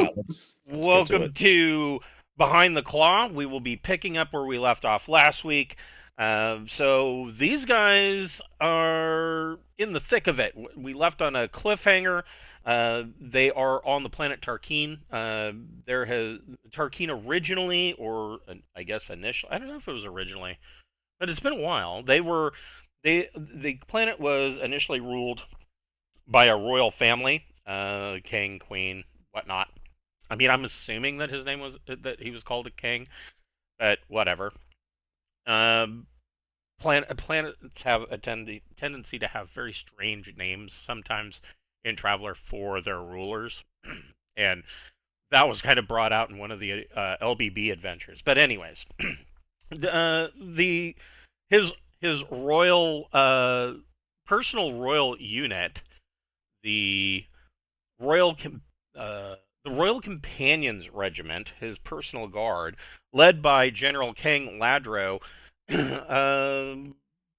Yeah, Hello! let's get to Welcome it. to Behind the Claw. We will be picking up where we left off last week. So these guys are in the thick of it. We left on a cliffhanger. They are on the planet Tarkine. There has Tarkine originally, or I guess initially. I don't know if it was originally, but it's been a while. The planet was initially ruled by a royal family, king, queen, whatnot. I mean, I'm assuming that his name was that he was called a king, but whatever. Um, planets have a tendency to have very strange names sometimes in Traveler for their rulers, and that was kind of brought out in one of the LBB adventures. But anyways, the his his royal personal royal unit, the Royal uh, the Royal Companions Regiment, his personal guard, led by General King Ladro,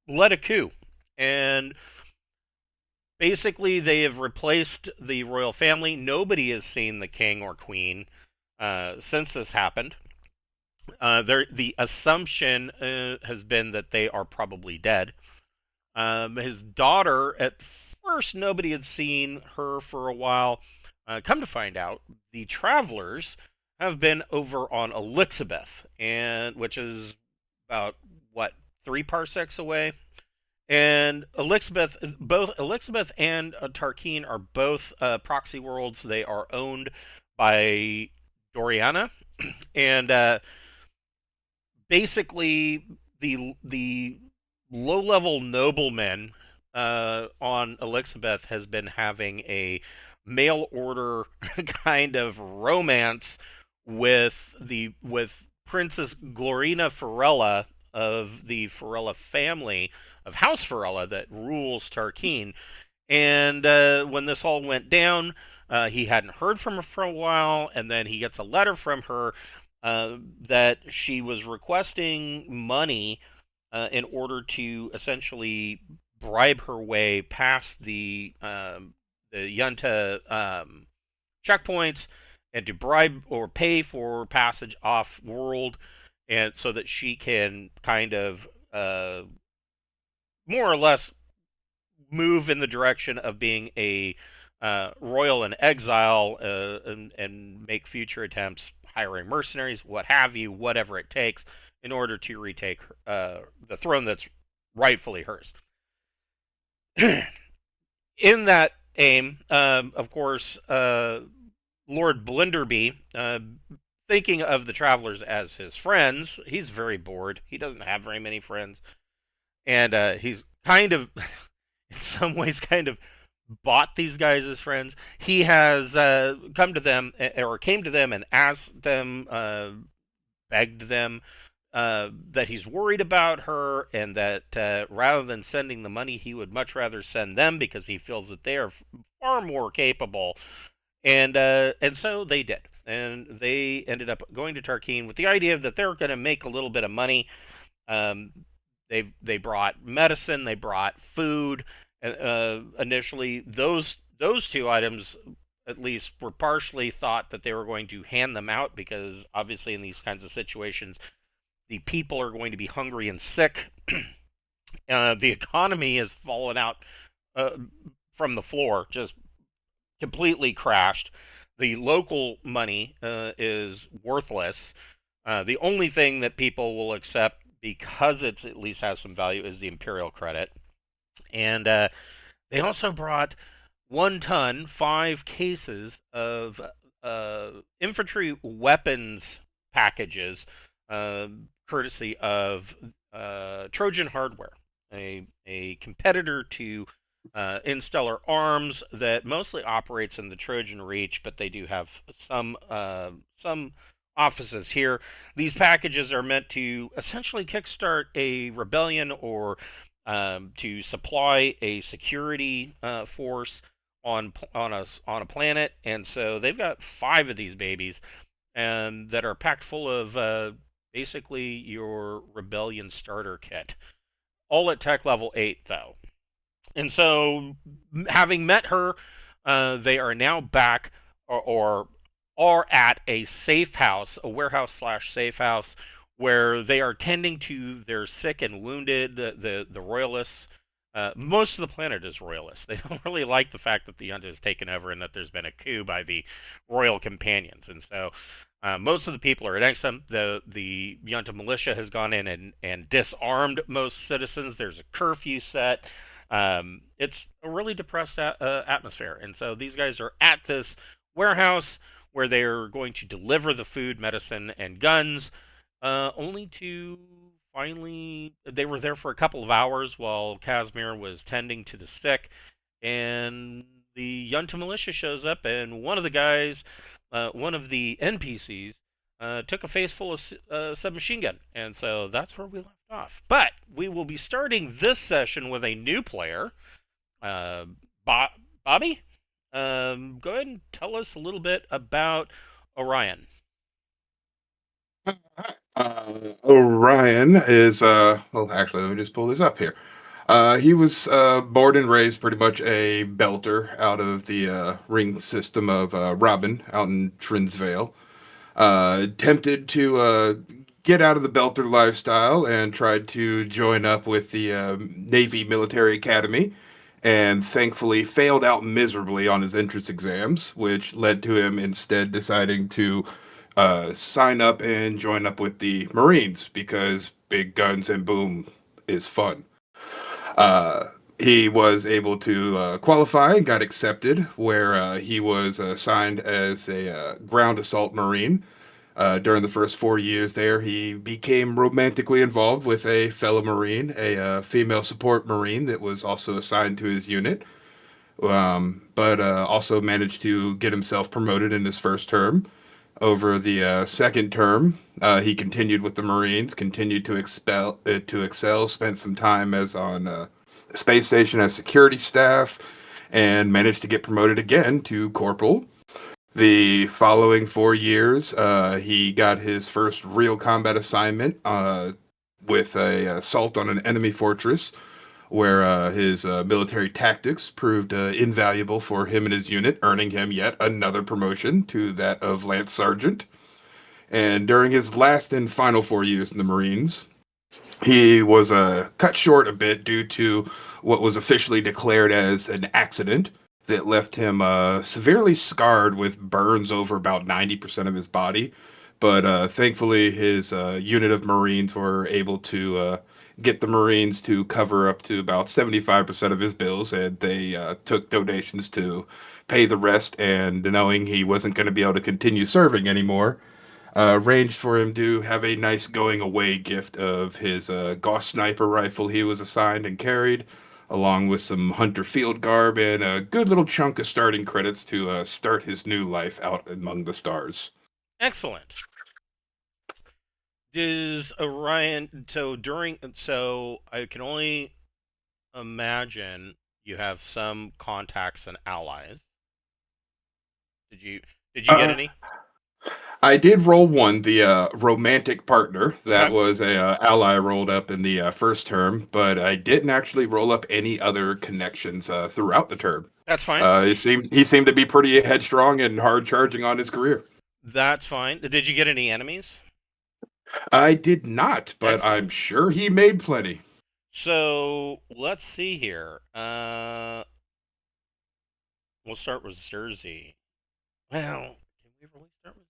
led a coup, and basically they have replaced the royal family. Nobody has seen the king or queen since this happened. The assumption has been that they are probably dead. His daughter, at first, nobody had seen her for a while. Come to find out, the travelers have been over on Elizabeth, and which is about what 3 parsecs away. And both Elizabeth and Tarkine are both proxy worlds. They are owned by Doriana, and basically the low level nobleman on Elizabeth has been having a mail order kind of romance with Princess Glorina Farella of the Farella family of House Farella that rules Tarkine. And when this all went down, he hadn't heard from her for a while, and then he gets a letter from her that she was requesting money in order to essentially bribe her way past the junta checkpoints and to bribe or pay for passage off world, and so that she can kind of more or less move in the direction of being a royal in exile, and make future attempts hiring mercenaries, what have you, whatever it takes, in order to retake the throne that's rightfully hers. In that aim, of course, Lord Blinderby, thinking of the travelers as his friends, he's very bored. He doesn't have very many friends, and he's kind of, in some ways, kind of bought these guys as friends. He has come to them, or came to them, and asked them, begged them that he's worried about her, and that rather than sending the money, he would much rather send them because he feels that they are far more capable. And so they did, and they ended up going to Tarkine with the idea that they're going to make a little bit of money. Um, they brought medicine, they brought food. Initially, those two items at least were partially thought that they were going to hand them out because obviously in these kinds of situations the people are going to be hungry and sick. The economy has fallen out uh, from the floor, just completely crashed. The local money is worthless. The only thing that people will accept because it at least has some value is the imperial credit. And they also brought 1 ton, 5 cases of infantry weapons packages, uh, courtesy of Trojan Hardware, a competitor to Instellar Arms that mostly operates in the Trojan Reach, but they do have some offices here. These packages are meant to essentially kickstart a rebellion, or to supply a security force on a planet, and so they've got 5 of these babies, and that are packed full of basically your rebellion starter kit, all at tech level 8 though. And so, having met her, they are now back, or are at a safe house, a warehouse slash safe house, where they are tending to their sick and wounded. The royalists. Most of the planet is royalist. They don't really like the fact that the junta has taken over and that there's been a coup by the royal companions, and so most of the people are against them. The junta militia has gone in and disarmed most citizens. There's a curfew set. It's a really depressed atmosphere, and so these guys are at this warehouse where they're going to deliver the food, medicine, and guns, only to finally. They were there for a couple of hours while Casimir was tending to the sick, and the Yunta militia shows up, and one of the guys, one of the NPCs, took a face full of submachine gun, and so that's where we left off. But we will be starting this session with a new player, uh, Bobby. Go ahead and tell us a little bit about Orion. Orion is well, actually, let me just pull this up here. He was born and raised pretty much a belter out of the ring system of Robin out in Trinsvale. Tempted to get out of the belter lifestyle and tried to join up with the Navy Military Academy, and thankfully failed out miserably on his entrance exams, which led to him instead deciding to sign up and join up with the Marines because big guns and boom is fun. Uh, he was able to qualify and got accepted, where he was assigned as a ground assault Marine. During the first 4 years there, he became romantically involved with a fellow Marine, a female support Marine that was also assigned to his unit, but also managed to get himself promoted in his first term. Over the second term, he continued with the Marines, continued to excel, spent some time as on space station as security staff, and managed to get promoted again to corporal. The following 4 years, he got his first real combat assignment with a assault on an enemy fortress, where his military tactics proved invaluable for him and his unit, earning him yet another promotion to that of Lance Sergeant. And during his last and final 4 years in the Marines, he was cut short a bit due to what was officially declared as an accident that left him severely scarred with burns over about 90% of his body. But thankfully, his unit of Marines were able to get the Marines to cover up to about 75% of his bills, and they took donations to pay the rest. And knowing he wasn't going to be able to continue serving anymore, arranged for him to have a nice going away gift of his Gauss sniper rifle he was assigned and carried, along with some hunter field garb and a good little chunk of starting credits to start his new life out among the stars. Excellent. Does Orion? So I can only imagine you have some contacts and allies. Did you did you get Uh, any? I did roll one, the romantic partner. That Okay, was a ally rolled up in the first term, but I didn't actually roll up any other connections throughout the term. that's fine. He seemed to be pretty headstrong and hard charging on his career. That's fine. Did you get any enemies? I did not, but Excellent. I'm sure he made plenty. So let's see here. We'll start with Zerzy. Well, can we really start with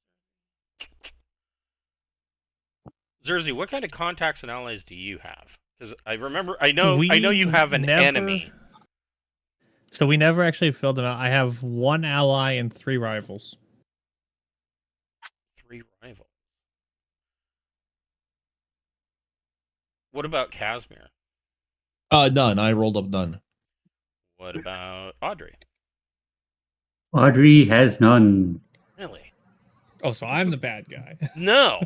Zerzy? What kind of contacts and allies do you have? Because I remember, I know We you have an never. enemy. So we never actually filled them out. I have one ally and three rivals. Three rivals. What about Casimir? None. I rolled up none. What about Audrey? Audrey has none. Really? Oh, so I'm the bad guy. No.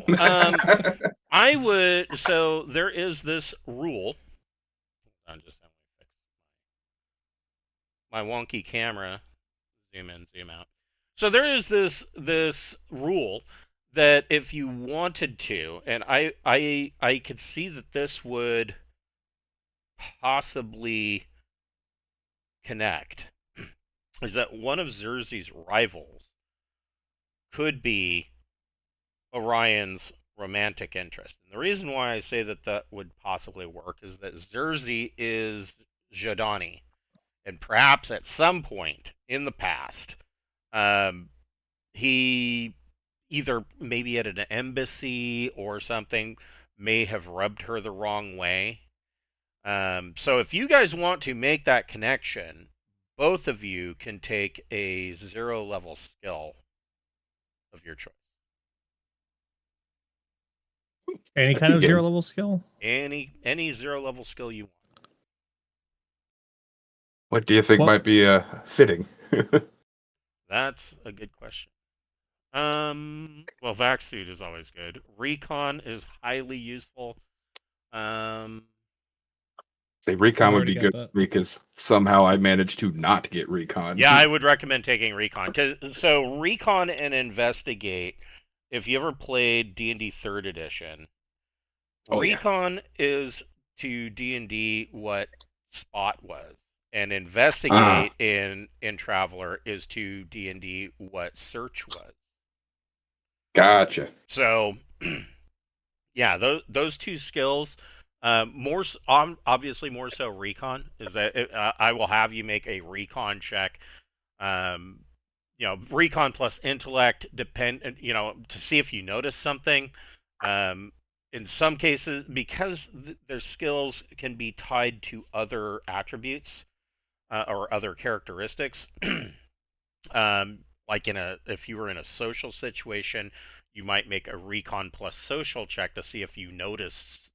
I would. So there is this rule. I'm just fix my wonky camera. Zoom in, zoom out. So there is this rule that if you wanted to, and I could see that this would possibly connect, is that one of Zerzi's rivals could be Orion's romantic interest. And the reason why I say that that would possibly work is that Zerzy is Jadani. And perhaps at some point in the past, he either maybe at an embassy or something may have rubbed her the wrong way. So if you guys want to make that connection, both of you can take a 0 level skill of your choice. Any kind of 0 level skill? Any 0 level skill you want. What do you think might be fitting? That's a good question. Well, vac suit is always good. Recon is highly useful. Say recon would be got good that. because somehow I managed to not get recon. Yeah, I would recommend taking recon. So recon and investigate. If you ever played D&D 3rd edition, Oh, yeah. recon is to D&D what spot was, and investigate in Traveler is to D&D what search was. Gotcha. So, yeah, those two skills, obviously more so recon, is that I will have you make a recon check. Recon plus intellect to see if you notice something. In some cases, because their skills can be tied to other attributes or other characteristics. Like if you were in a social situation, you might make a recon plus social check to see if you notice,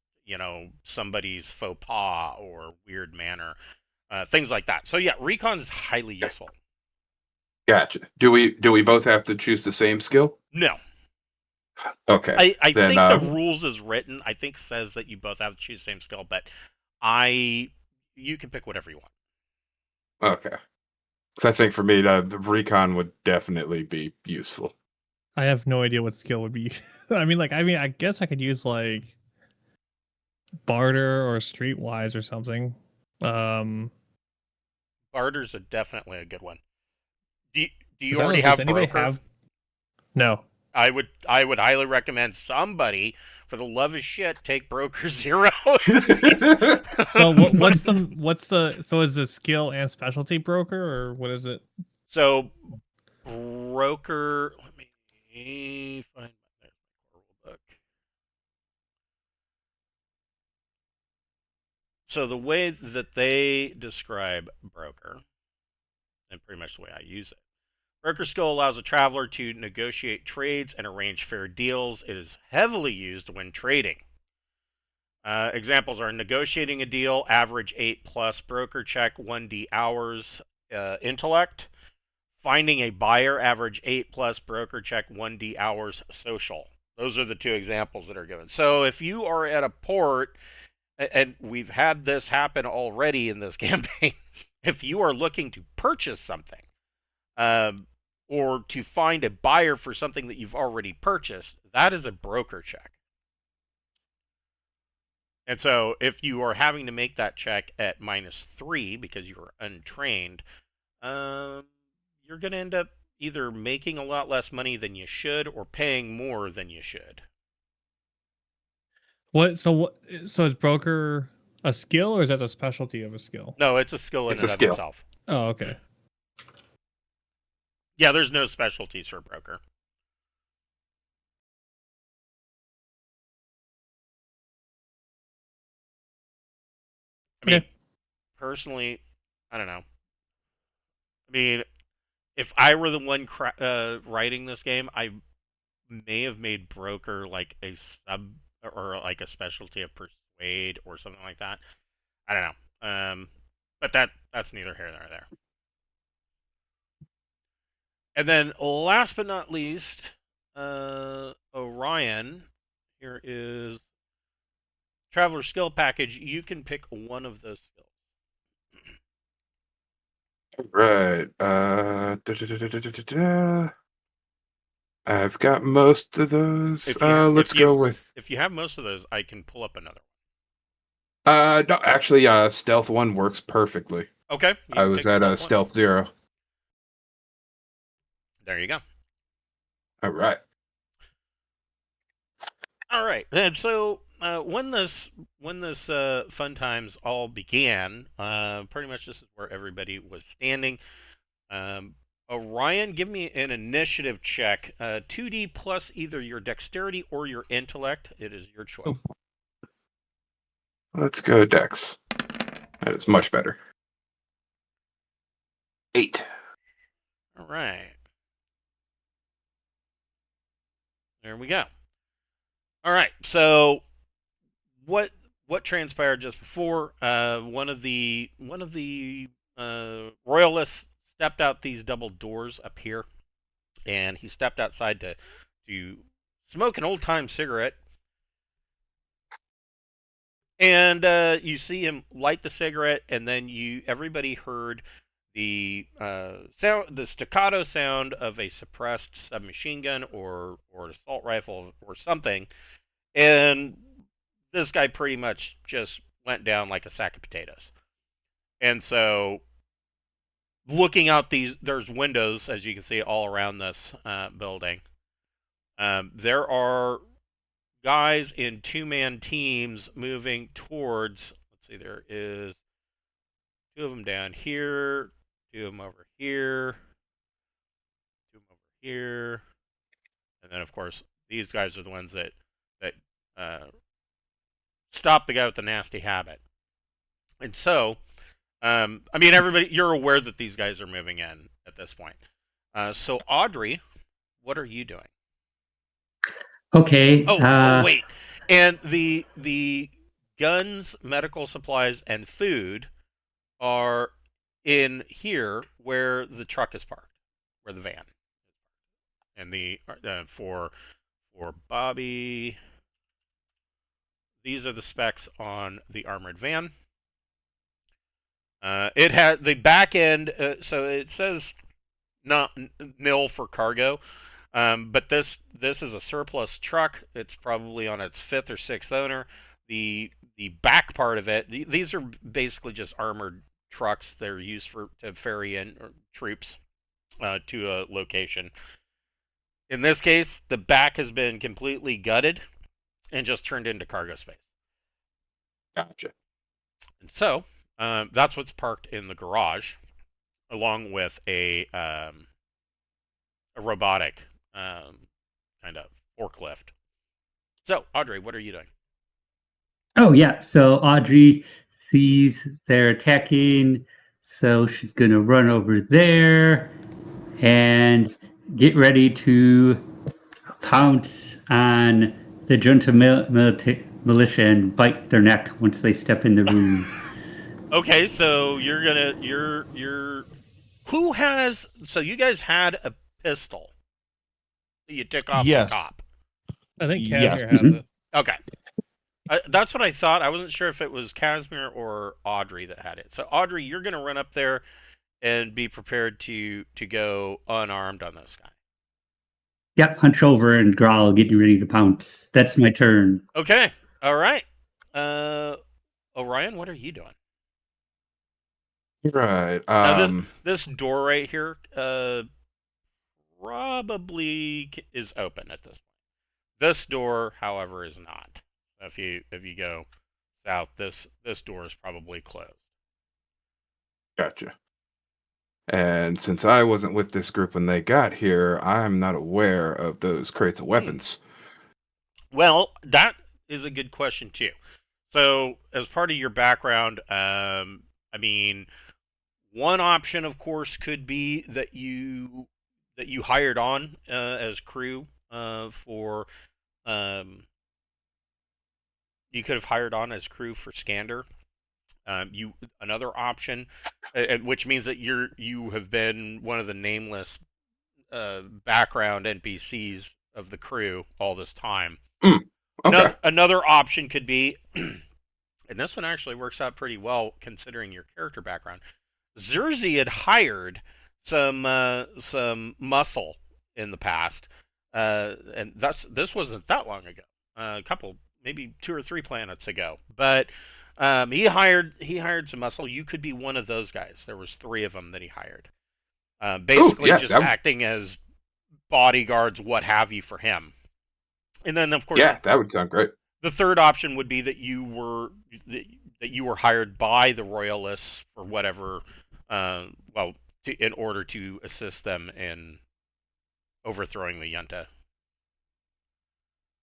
somebody's faux pas or weird manner, things like that. So yeah, recon is highly useful. Gotcha. Do we both have to choose the same skill? No. Okay. I think the rules as written, I think says that you both have to choose the same skill, but you can pick whatever you want. Okay. Because I think for me, the recon would definitely be useful. I have no idea what skill would be. I guess I could use like barter or streetwise or something. Barter's definitely a good one. Do you I don't already know, does have anybody broker? No. I would highly recommend somebody, for the love of shit, take broker 0. So so is the skill and specialty broker, or what is it? So broker, let me find my rule book. So the way that they describe broker, and pretty much the way I use it, broker skill allows a traveler to negotiate trades and arrange fair deals. It is heavily used when trading. Examples are negotiating a deal, average 8+, broker check, 1d hours, intellect. Finding a buyer, average 8+, broker check, 1d hours, social. Those are the two examples that are given. So if you are at a port, and we've had this happen already in this campaign, if you are looking to purchase something, or to find a buyer for something that you've already purchased, that is a broker check. And so if you are having to make that check at -3 because you are untrained, you're going to end up either making a lot less money than you should or paying more than you should. So is broker a skill, or is that the specialty of a skill? No, it's a skill in and of itself. Oh, okay. Yeah, there's no specialties for broker. I mean, personally, I don't know. I mean, if I were the one writing this game, I may have made broker like a sub or like a specialty of persuade or something like that. I don't know. But that's neither here nor there. And then last but not least, Orion. Here is Traveler Skill Package. You can pick one of those skills. Right. I've got most of those. Let's go with. If you have most of those, I can pull up another one. No, actually, Stealth 1 works perfectly. Okay. I was at Stealth 0. There you go. All right. All right, and so when this fun times all began, pretty much this is where everybody was standing. Orion, give me an initiative check. 2D plus either your dexterity or your intellect. It is your choice. Oh. Let's go Dex. That is much better. 8. All right. There we go. All right. So what transpired just before? One of the royalists stepped out these double doors up here, and he stepped outside to smoke an old time cigarette. And you see him light the cigarette, and then everybody heard the sound, the staccato sound of a suppressed submachine gun or an assault rifle or something, and this guy pretty much just went down like a sack of potatoes. And so, looking out there's windows, as you can see, all around this building. There are guys in two-man teams moving towards, let's see, there is 2 of them down here, 2 of them over here, 2 of them over here, and then of course these guys are the ones that stop the guy with the nasty habit. And so, I mean, everybody, you're aware that these guys are moving in at this point. So Audrey, what are you doing? Okay. Oh, wait. And the guns, medical supplies, and food are in here where the truck is parked, where the van. And for Bobby, these are the specs on the armored van. It has the back end, so it says not nil for cargo. But this is a surplus truck. It's probably on its 5th or 6th owner. The back part of it, these are basically just armored trucks. They're used to ferry in troops to a location. In this case, the back has been completely gutted and just turned into cargo space. Gotcha. And so that's what's parked in the garage, along with a robotic kind of forklift. So, Audrey, what are you doing? Oh, yeah. So Audrey sees they're attacking. So she's going to run over there and get ready to pounce on the junta militia and bite their neck once they step in the room. Okay, so who has, so you guys had a pistol that you took off Yes. the cop. I think Yes. Casimir has it. Okay. That's what I thought. I wasn't sure if it was Casimir or Audrey that had it. So Audrey, you're going to run up there and be prepared to go unarmed on this guy. Yep, hunch over and growl, getting ready to pounce. That's my turn. Okay. All right. Orion, what are you doing? Right. Now this door right here probably is open at this point. This door, however, is not. If you go south, this door is probably closed. Gotcha. And since I wasn't with this group when they got here, I'm not aware of those crates of weapons. Well, that is a good question too. So, as part of your background, I mean, one option, of course, could be that you hired on as crew for. You could have hired on as crew for Scander. Another option, which means that you have been one of the nameless background NPCs of the crew all this time. Okay. Another option could be, and this one actually works out pretty well considering your character background. Zerzi had hired some muscle in the past, and this wasn't that long ago. A couple, maybe 2 or 3 planets ago, but he hired some muscle. You could be one of those guys. There was 3 of them that he hired. Basically, acting as bodyguards, what have you, for him. And then, of course, Yeah, that would sound great. the third option would be that you were hired by the Royalists for whatever, well, in order to assist them in overthrowing the junta.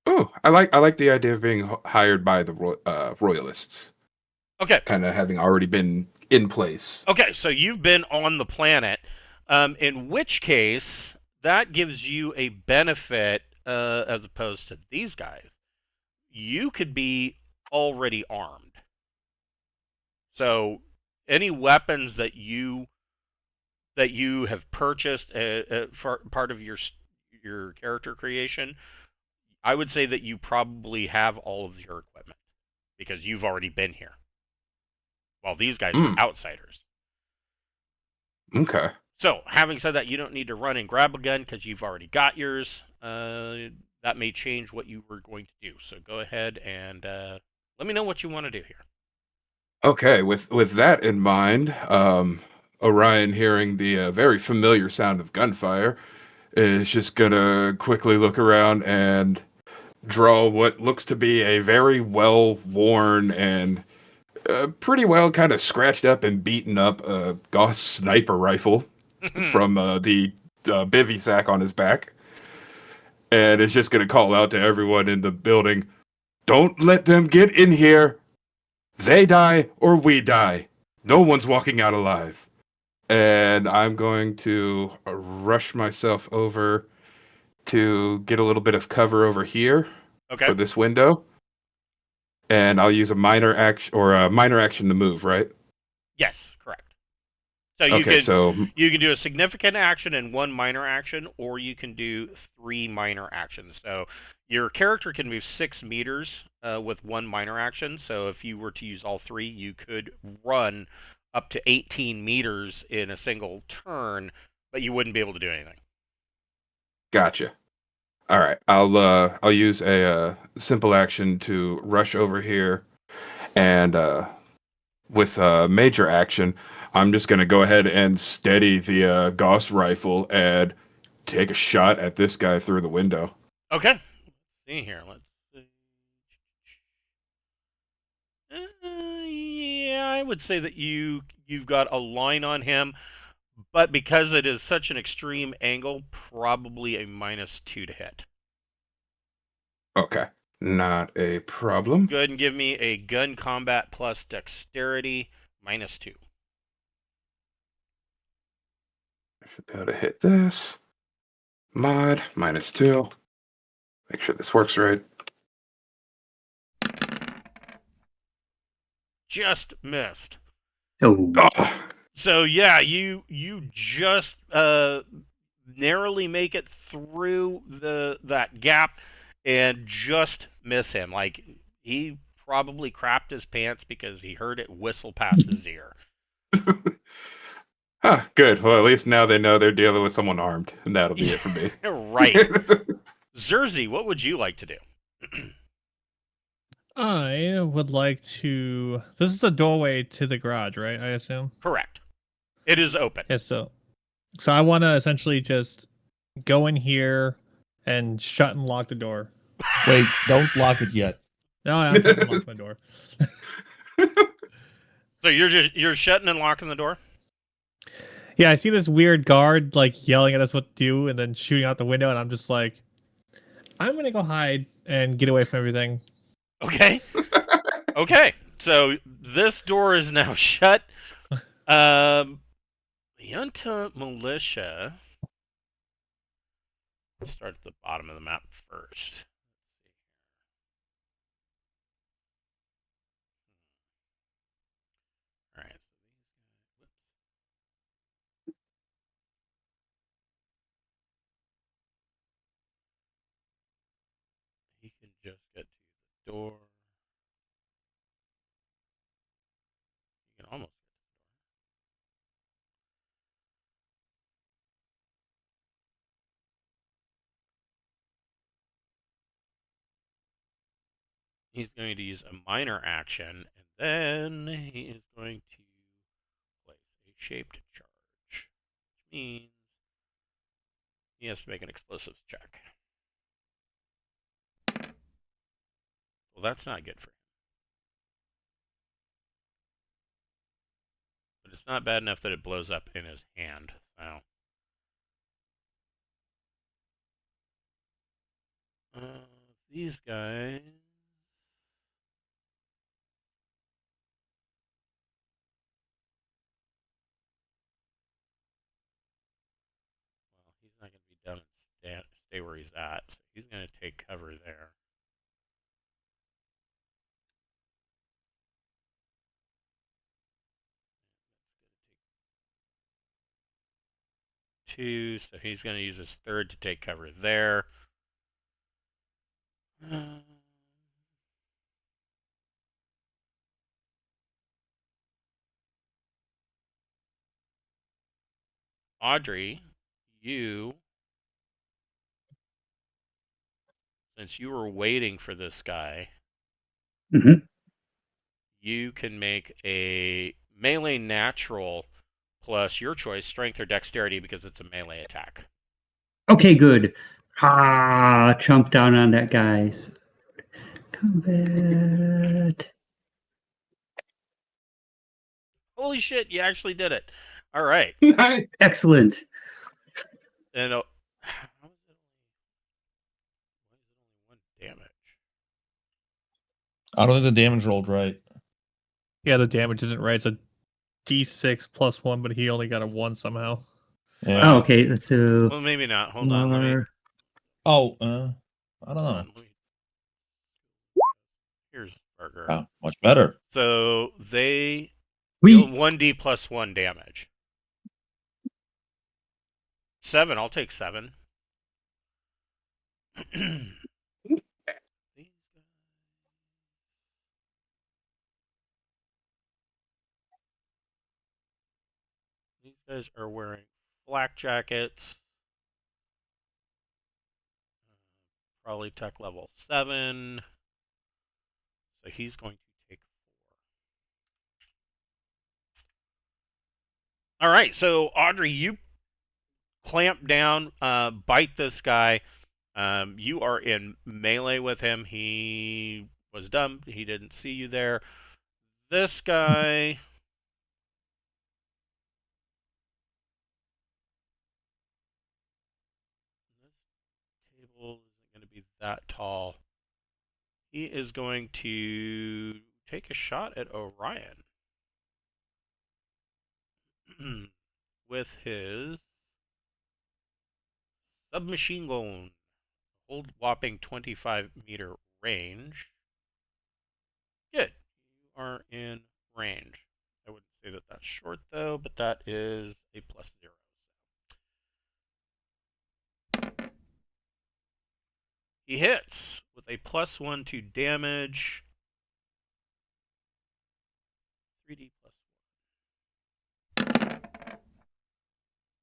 Oh, I like the idea of being hired by the Royalists, Okay. kind of having already been in place. Okay, so you've been on the planet, in which case that gives you a benefit as opposed to these guys. You could be already armed. So any weapons that you have purchased for part of your character creation, I would say that you probably have all of your equipment because you've already been here. While these guys are outsiders. Okay. So, having said that, you don't need to run and grab a gun because you've already got yours. That may change what you were going to do. So go ahead and let me know what you want to do here. Okay, with that in mind, Orion, hearing the very familiar sound of gunfire, is just gonna quickly look around and draw what looks to be a very well worn and pretty well kind of scratched up and beaten up Gauss sniper rifle from the bivy sack on his back, and is just gonna call out to everyone in the building, "Don't let them get in here. They die or we die. No one's walking out alive." And I'm going to rush myself over to get a little bit of cover over here for this window. And I'll use a minor action to move, right? Yes, correct. So you can do a significant action and one minor action, or you can do 3 minor actions. So your character can move 6 meters with one minor action. So if you were to use all 3, you could run up to 18 meters in a single turn, but you wouldn't be able to do anything. Gotcha. All right, I'll use a simple action to rush over here, and with a major action, I'm just gonna go ahead and steady the Gauss rifle and take a shot at this guy through the window. Okay. Let's see here. Let's see. Yeah, I would say that you've got a line on him, but because it is such an extreme angle, probably a -2 to hit. Okay, not a problem. Go ahead and give me a gun combat plus dexterity -2. I should be able to hit this. Mod -2. Make sure this works right. Just missed. Oh, Oh, So yeah, you just narrowly make it through that gap and just miss him. Like, he probably crapped his pants because he heard it whistle past his ear. good. Well, at least now they know they're dealing with someone armed, and that'll be it for me. Right. Zerzy, what would you like to do? I would like to. This is a doorway to the garage, right? I assume. Correct. It is open. Yeah. So I want to essentially just go in here and shut and lock the door. Wait, don't lock it yet. No, I'm trying to lock my door. So you're shutting and locking the door? Yeah, I see this weird guard like yelling at us what to do and then shooting out the window, and I'm just like, I'm gonna go hide and get away from everything. Okay. Okay. So this door is now shut. Junta militia. Let's start at the bottom of the map first. All right. He can just get to the door. You can almost. He's going to use a minor action, and then he is going to place a shaped charge, which means He has to make an explosives check. Well, that's not good for him. But it's not bad enough that it blows up in his hand. So. These guys. Well, he's not going to be done and stay where he's at. So he's going to take cover there. Two, so he's going to use his third to take cover there. Audrey, you, since you were waiting for this guy, Mhm. you can make a melee natural plus your choice, strength or dexterity, because it's a melee attack. Okay, good. Chomp down on that guy. Combat. Holy shit, you actually did it. All right. Excellent. And how is it only one damage? I don't think the damage rolled right. Yeah, the damage isn't right. It's a D6 plus 1, but he only got a 1 somehow. Yeah. Oh, okay, so Well, maybe not. Hold on. Let me. Oh, I don't Hold know. on, let me. Here's Burger. Oh, much better. So they deal we 1d plus 1 damage. 7. I'll take 7. These guys are wearing flak jackets. Probably tech level 7. So he's going to take 4. All right, so Audrey, you clamp down, bite this guy. You are in melee with him. He was dumb. He didn't see you there. This guy. This table isn't going to be that tall. He is going to take a shot at Orion with his submachine gun. Hold whopping 25-meter range. Good. You are in range. I wouldn't say that that's short, though, but that is a +0. He hits with a +1 to damage. 3d +1.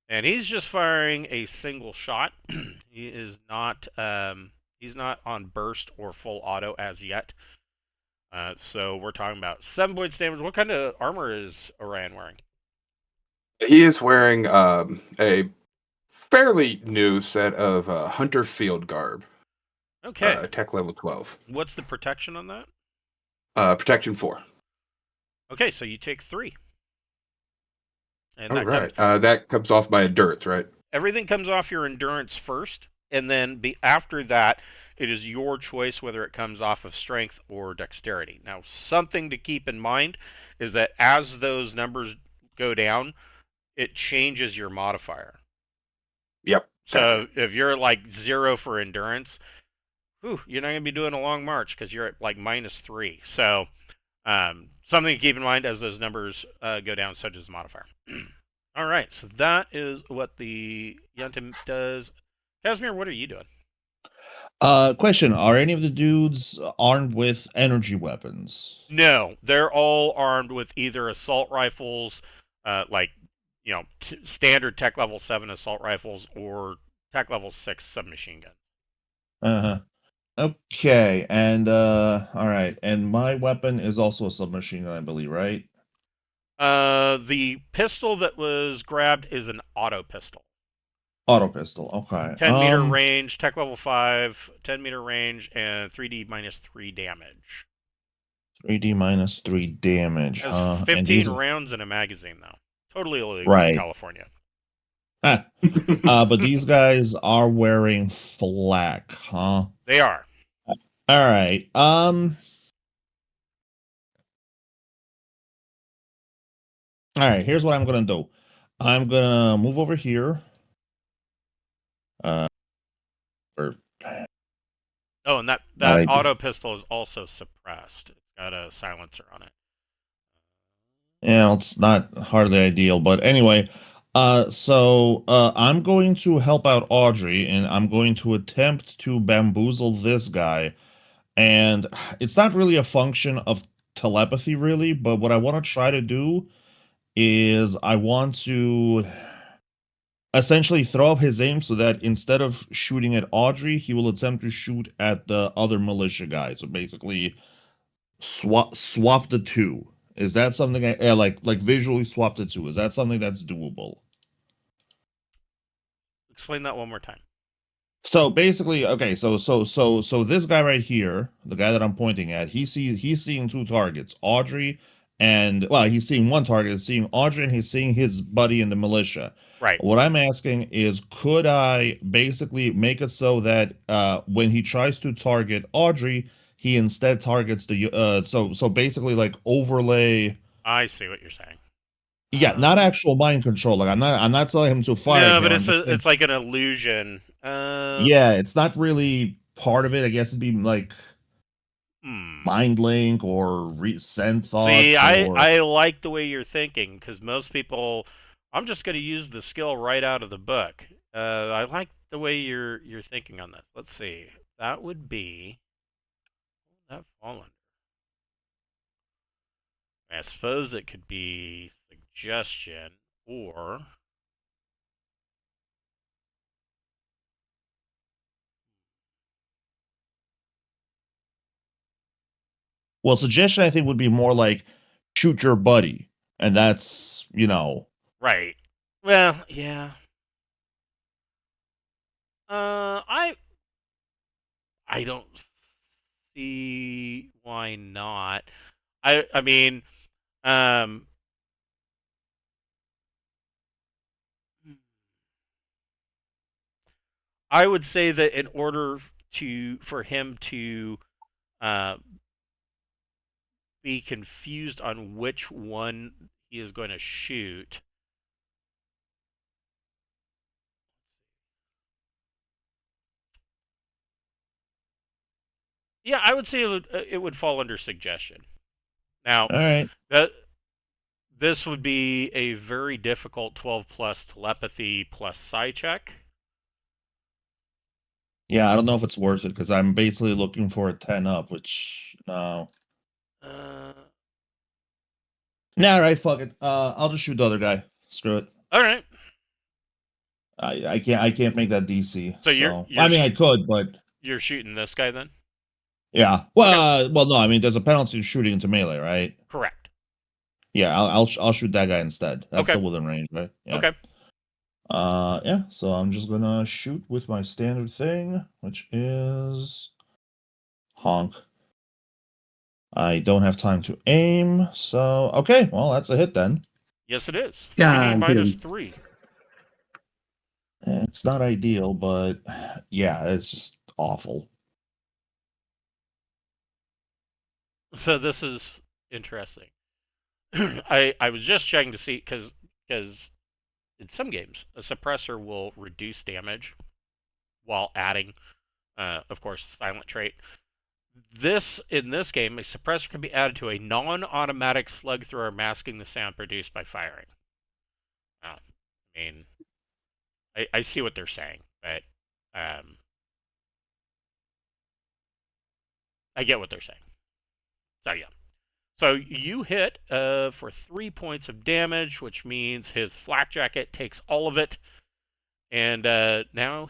And he's just firing a single shot. He is not. He's not on burst or full auto as yet. So we're talking about 7 points damage. What kind of armor is Orion wearing? He is wearing a fairly new set of hunter field garb. Okay. Tech level 12. What's the protection on that? Protection 4. Okay, so you take 3. And All right. That comes off my endurance, right? Everything comes off your endurance first, and then after that, it is your choice whether it comes off of strength or dexterity. Now, something to keep in mind is that as those numbers go down, it changes your modifier. Yep. So if you're like 0 for endurance, you're not going to be doing a long march because you're at like -3. So something to keep in mind as those numbers go down, such as the modifier. All right, so that is what the junta does. Casimir, what are you doing? Question: are any of the dudes armed with energy weapons? No, they're all armed with either assault rifles, like standard tech level 7 assault rifles, or tech level 6 submachine gun. Uh-huh. Okay, and all right, and my weapon is also a submachine gun, I believe, right? The pistol that was grabbed is an auto pistol. Auto pistol. Okay. 10-meter range, tech level 5, 10-meter range, and 3D minus 3 damage. 3D minus 3 damage, Has huh? 15 And these rounds in a magazine, though. Totally illegal in right. California. But these guys are wearing flak, huh? They are. All right. All right. Here's what I'm gonna do. I'm gonna move over here. Or Oh, and that not idea. auto pistol is also suppressed. It's got a silencer on it. Yeah, it's not hardly ideal, but anyway. I'm going to help out Audrey, and I'm going to attempt to bamboozle this guy. And it's not really a function of telepathy, really, but what I want to try to do is I want to essentially throw off his aim so that instead of shooting at Audrey, he will attempt to shoot at the other militia guy. So basically, swap the two. Is that something like visually swap the two? Is that something that's doable? Explain that one more time. So basically, okay, so this guy right here, the guy that I'm pointing at, he's seeing two targets, Audrey and well, he's seeing one target, he's seeing Audrey and he's seeing his buddy in the militia. Right. What I'm asking is, could I basically make it so that when he tries to target Audrey, he instead targets the so basically like overlay. I see what you're saying. Yeah, not actual mind control. Like I'm not telling him to fire. No, at but him. it's like an illusion. Yeah, it's not really part of it. I guess it'd be like mind link or send thoughts. See, or... I like the way you're thinking, because most people, I'm just going to use the skill right out of the book. I like the way you're thinking on this. Let's see. That would be that fall under. I suppose it could be suggestion or well, suggestion I think would be more like shoot your buddy, and that's right. Well, yeah. I don't see why not. I mean, I would say that in order for him to be confused on which one he is going to shoot. Yeah, I would say it would fall under suggestion. Now, all right. This would be a very difficult 12 plus telepathy plus psi check. Yeah, I don't know if it's worth it because I'm basically looking for a 10 up, which no. Nah, right, fuck it. I'll just shoot the other guy. Screw it. All right. I can't make that DC. So you're I mean I could, but you're shooting this guy then? Yeah. Well, well, no. I mean, there's a penalty to shooting into melee, right? Correct. Yeah, I'll shoot that guy instead. That's okay. still within range, right? Yeah. Okay. Yeah. So I'm just gonna shoot with my standard thing, which is honk. I don't have time to aim, so okay. Well, that's a hit then. Yes, it is. Yeah, minus 3. It's not ideal, but yeah, it's just awful. So this is interesting. I was just checking to see because in some games a suppressor will reduce damage while adding, of course, silent trait. In this game, a suppressor can be added to a non-automatic slug thrower, masking the sound produced by firing. Now, I mean, I see what they're saying, but I get what they're saying. So yeah. So you hit for 3 points of damage, which means his flak jacket takes all of it, and now now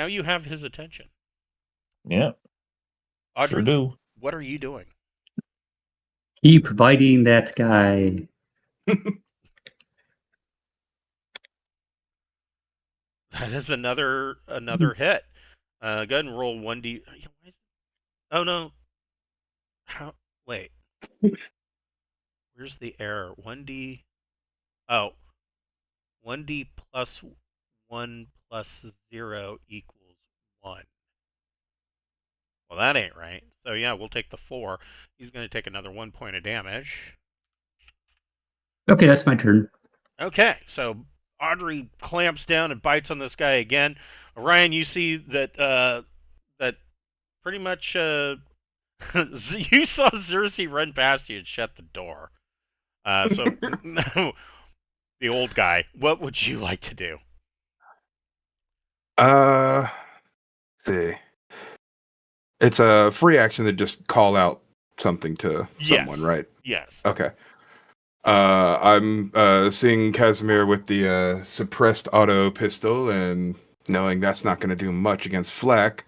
you have his attention. Yeah. Audrey, sure do. What are you doing? Keep providing that guy. That is another hit. Go ahead and roll 1d. Oh no. How? Wait. Where's the error? 1d. Oh. 1d plus 1 plus 0 equals 1. Well, that ain't right. So yeah, we'll take the 4. He's going to take another 1 point of damage. Okay, that's my turn. Okay, so Audrey clamps down and bites on this guy again. Ryan, you see that that pretty much you saw Cersei run past you and shut the door. So the old guy, what would you like to do? Let's see. It's a free action to just call out something to someone, right? Yes. Okay. I'm seeing Casimir with the suppressed auto pistol, and knowing that's not going to do much against Flack,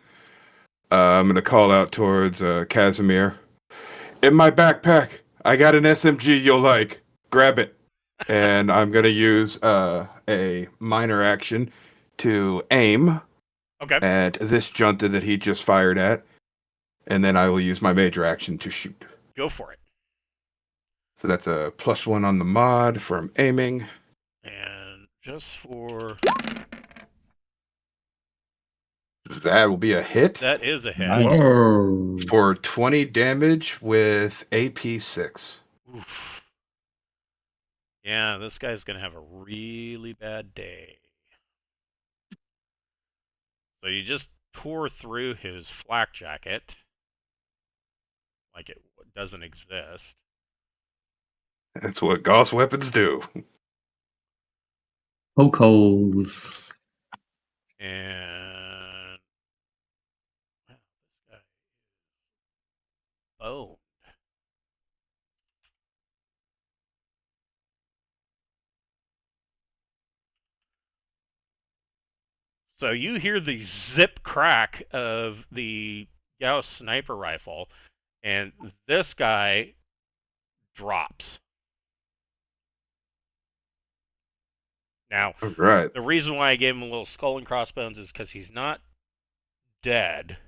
I'm going to call out towards Casimir. In my backpack, I got an SMG you'll like. Grab it. And I'm going to use a minor action to aim Okay. at this junta that he just fired at, and then I will use my major action to shoot. Go for it. So that's a +1 on the mod from aiming. And just for That will be a hit that is a hit. Nice. Whoa. for 20 damage with AP6. Oof. Yeah, this guy's gonna have a really bad day. So you just tore through his flak jacket like it doesn't exist. That's what Gauss weapons do. Poke holes. And wow, this guy is boned. So you hear the zip crack of the Gauss sniper rifle, and this guy drops. Now, All right. the reason why I gave him a little skull and crossbones is because he's not dead,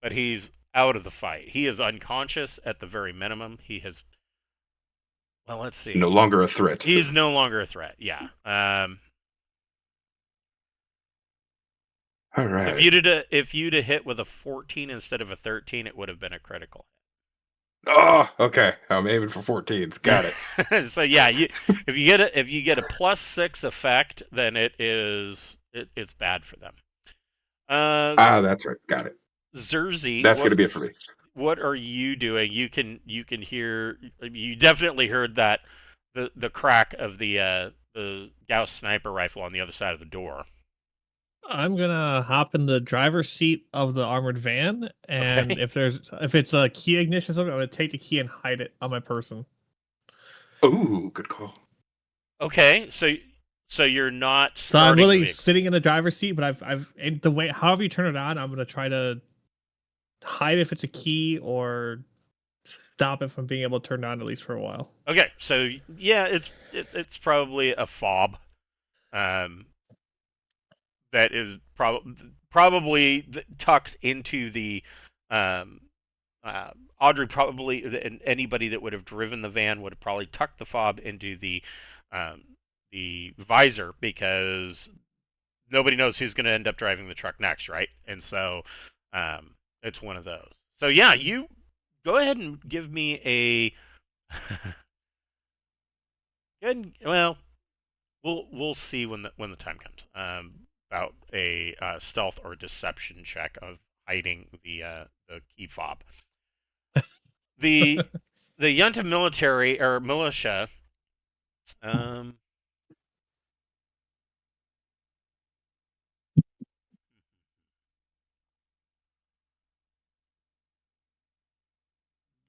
but he's out of the fight. He is unconscious at the very minimum. He has. Well, let's see. No longer a threat. He's no longer a threat. Yeah. All right. If you'd have hit with a 14 instead of a 13, it would have been a critical. Oh, okay. I'm aiming for 14s. Got it. So yeah, if you get a +6 effect, then it's bad for them. That's right. Got it. Zerzy, That's going to be it for me. what are you doing? You can hear. You definitely heard that the crack of the Gauss sniper rifle on the other side of the door. I'm gonna hop in the driver's seat of the armored van, and Okay. if it's a key ignition or something, I'm gonna take the key and hide it on my person. Ooh, good call. Okay, so you're not. So I'm starting really the- sitting in the driver's seat, but I've and the way however you turn it on, I'm gonna try to hide if it's a key or stop it from being able to turn it on at least for a while. Okay, so yeah, it's probably a fob. That is probably tucked into the Audrey probably, and anybody that would have driven the van would have probably tucked the fob into the visor, because nobody knows who's going to end up driving the truck next, right? And so it's one of those. So yeah, you go ahead and give me a good. Well, we'll see when the time comes. About a stealth or deception check of hiding the key fob. The junta military or militia.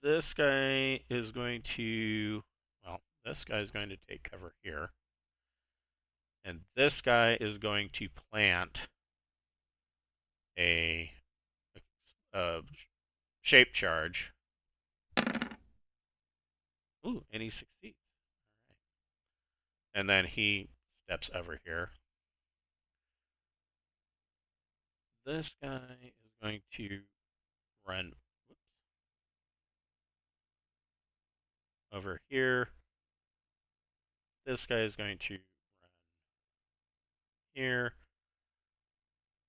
This guy is going to. Well, this guy is going to take cover here. And this guy is going to plant a shape charge. Ooh, and he succeeds. All right. And then he steps over here. this guy is going to run over here. This guy is going to run here.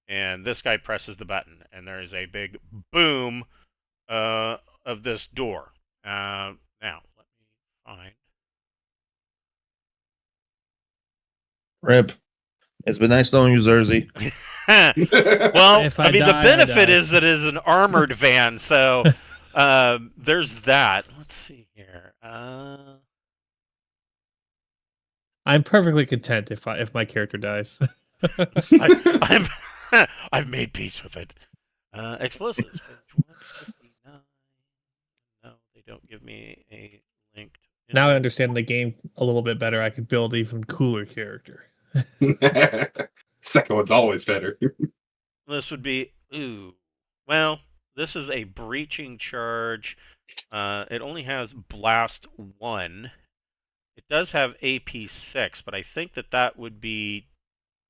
And this guy presses the button, and there is a big boom of this door. Now, let me find. Rip. It's been nice knowing you, Zerzy. Well, If I I mean, die, the I benefit die. is that it is an armored van, so there's that. Let's see here. I'm perfectly content if my character dies. I'm I've made peace with it. Explosives, page 159. No, they don't give me a linked. Now I info. understand the game a little bit better. I could build even cooler character. Second one's always better. This would be well, this is a breaching charge. It only has blast 1. It does have AP 6, but I think that would be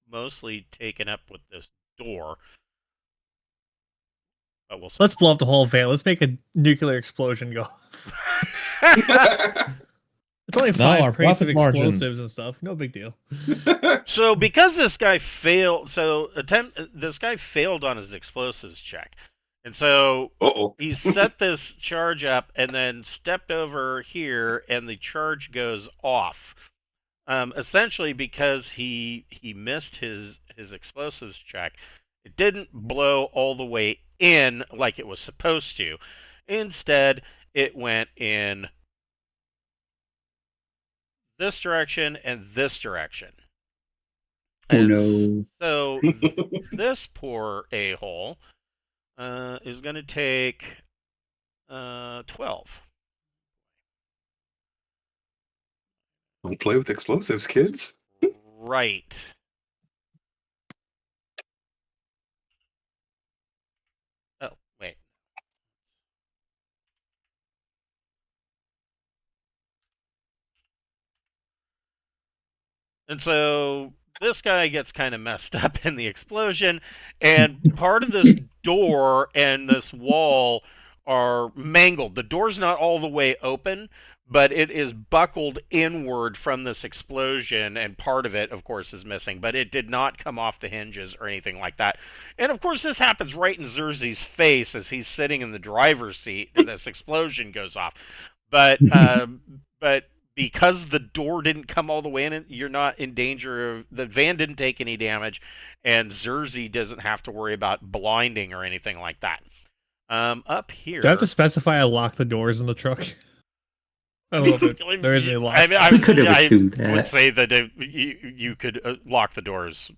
mostly taken up with this door. But we'll see. Let's blow up the whole van. Let's make a nuclear explosion go off. It's only No, our 5 crates of profit margins. explosives and stuff. No big deal. So because this guy failed, this guy failed on his explosives check, and so Uh-oh. he set this charge up and then stepped over here, and the charge goes off. Essentially because he missed his explosives check, it didn't blow all the way in like it was supposed to. Instead, it went in this direction and this direction. Oh And no. so this poor a-hole is going to take 12. Don't play with explosives, kids. Right. Oh, wait. And so this guy gets kind of messed up in the explosion, and part of this door and this wall are mangled. The door's not all the way open, but it is buckled inward from this explosion, and part of it, of course, is missing. But it did not come off the hinges or anything like that. And of course, this happens right in Zerzy's face as he's sitting in the driver's seat, and this explosion goes off. But because the door didn't come all the way in, you're not in danger of the van didn't take any damage, and Zerzy doesn't have to worry about blinding or anything like that. Up here, Do I have to specify I lock the doors in the truck? I don't know if there is any lock. We could have assumed I would that. say that you could lock the doors.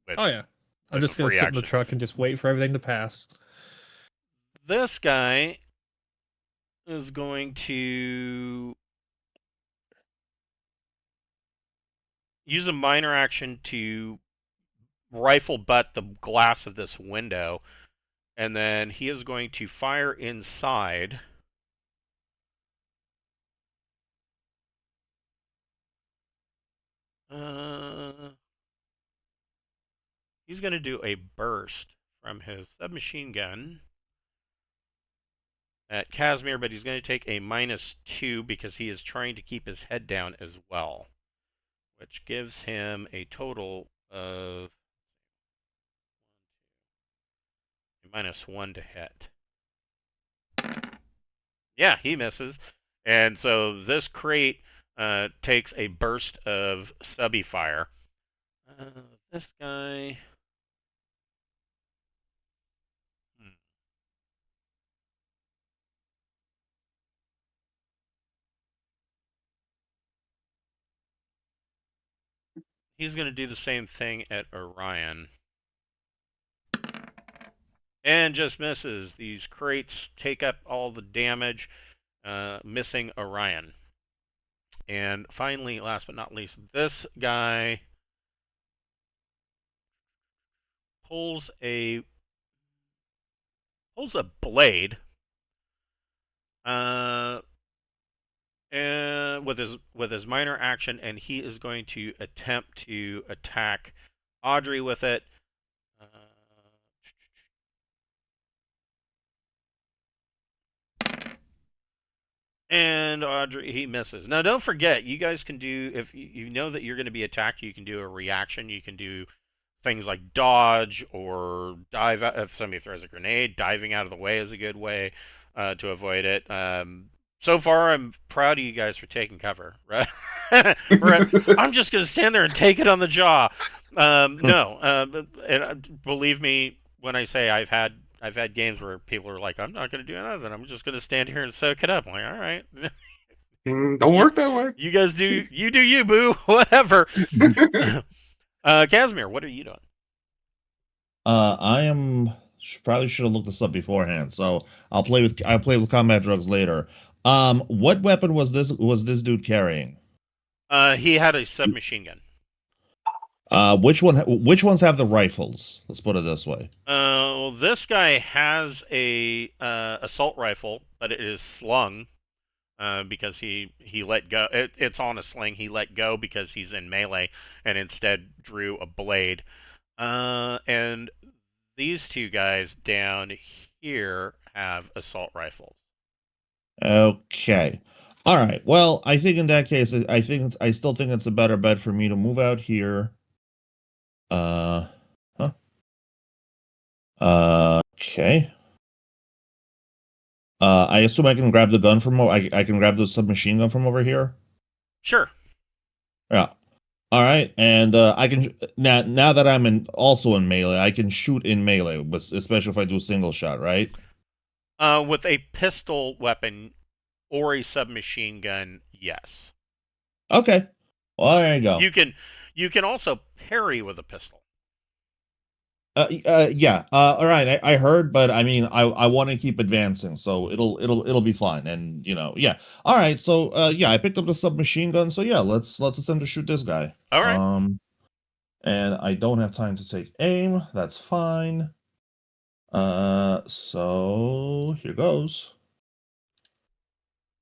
With, Oh yeah, I'm with just a gonna free sit in the action. truck and just wait for everything to pass. This guy is going to use a minor action to rifle butt the glass of this window, and then he is going to fire inside. He's going to do a burst from his submachine gun at Casimir, but he's going to take a -2 because he is trying to keep his head down as well, which gives him a total of -1 to hit. Yeah, he misses. And so this crate takes a burst of subby fire. This guy... He's going to do the same thing at Orion. And just misses. These crates take up all the damage, missing Orion. And finally, last but not least, this guy pulls a blade, and with his minor action, and he is going to attempt to attack Audrey with it. And Audrey, he misses. Now, don't forget, you guys can do, if you know that you're going to be attacked, you can do a reaction. You can do things like dodge or dive out. If somebody throws a grenade, diving out of the way is a good way to avoid it. So far, I'm proud of you guys for taking cover. Right? I'm just going to stand there and take it on the jaw. No, believe me when I say I've had games where people are like, I'm not going to do anything. I'm just going to stand here and soak it up. I'm like, all right. Don't work that way. You guys do you, boo. Whatever. Casimir, what are you doing? I am probably should have looked this up beforehand, so I'll play with combat drugs later. What weapon was this dude carrying? He had a submachine gun. Which ones have the rifles? Let's put it this way. Well, this guy has a assault rifle, but it is slung because he let go. It's on a sling. He let go because he's in melee and instead drew a blade. And these two guys down here have assault rifles. Okay. All right. Well, I think in that case, I still think it's a better bet for me to move out here. Okay. I assume I can grab the gun from I can grab the submachine gun from over here. Sure. Yeah. All right, and I can now that I'm also in melee, I can shoot in melee, but especially if I do a single shot, right? With a pistol weapon or a submachine gun, yes. Okay. Well, there you go. You can also parry with a pistol. Yeah. All right. I heard, but I mean, I want to keep advancing, so it'll be fine. And yeah. All right. So yeah, I picked up the submachine gun. So yeah, let's attempt to shoot this guy. All right. And I don't have time to take aim. That's fine. So here goes.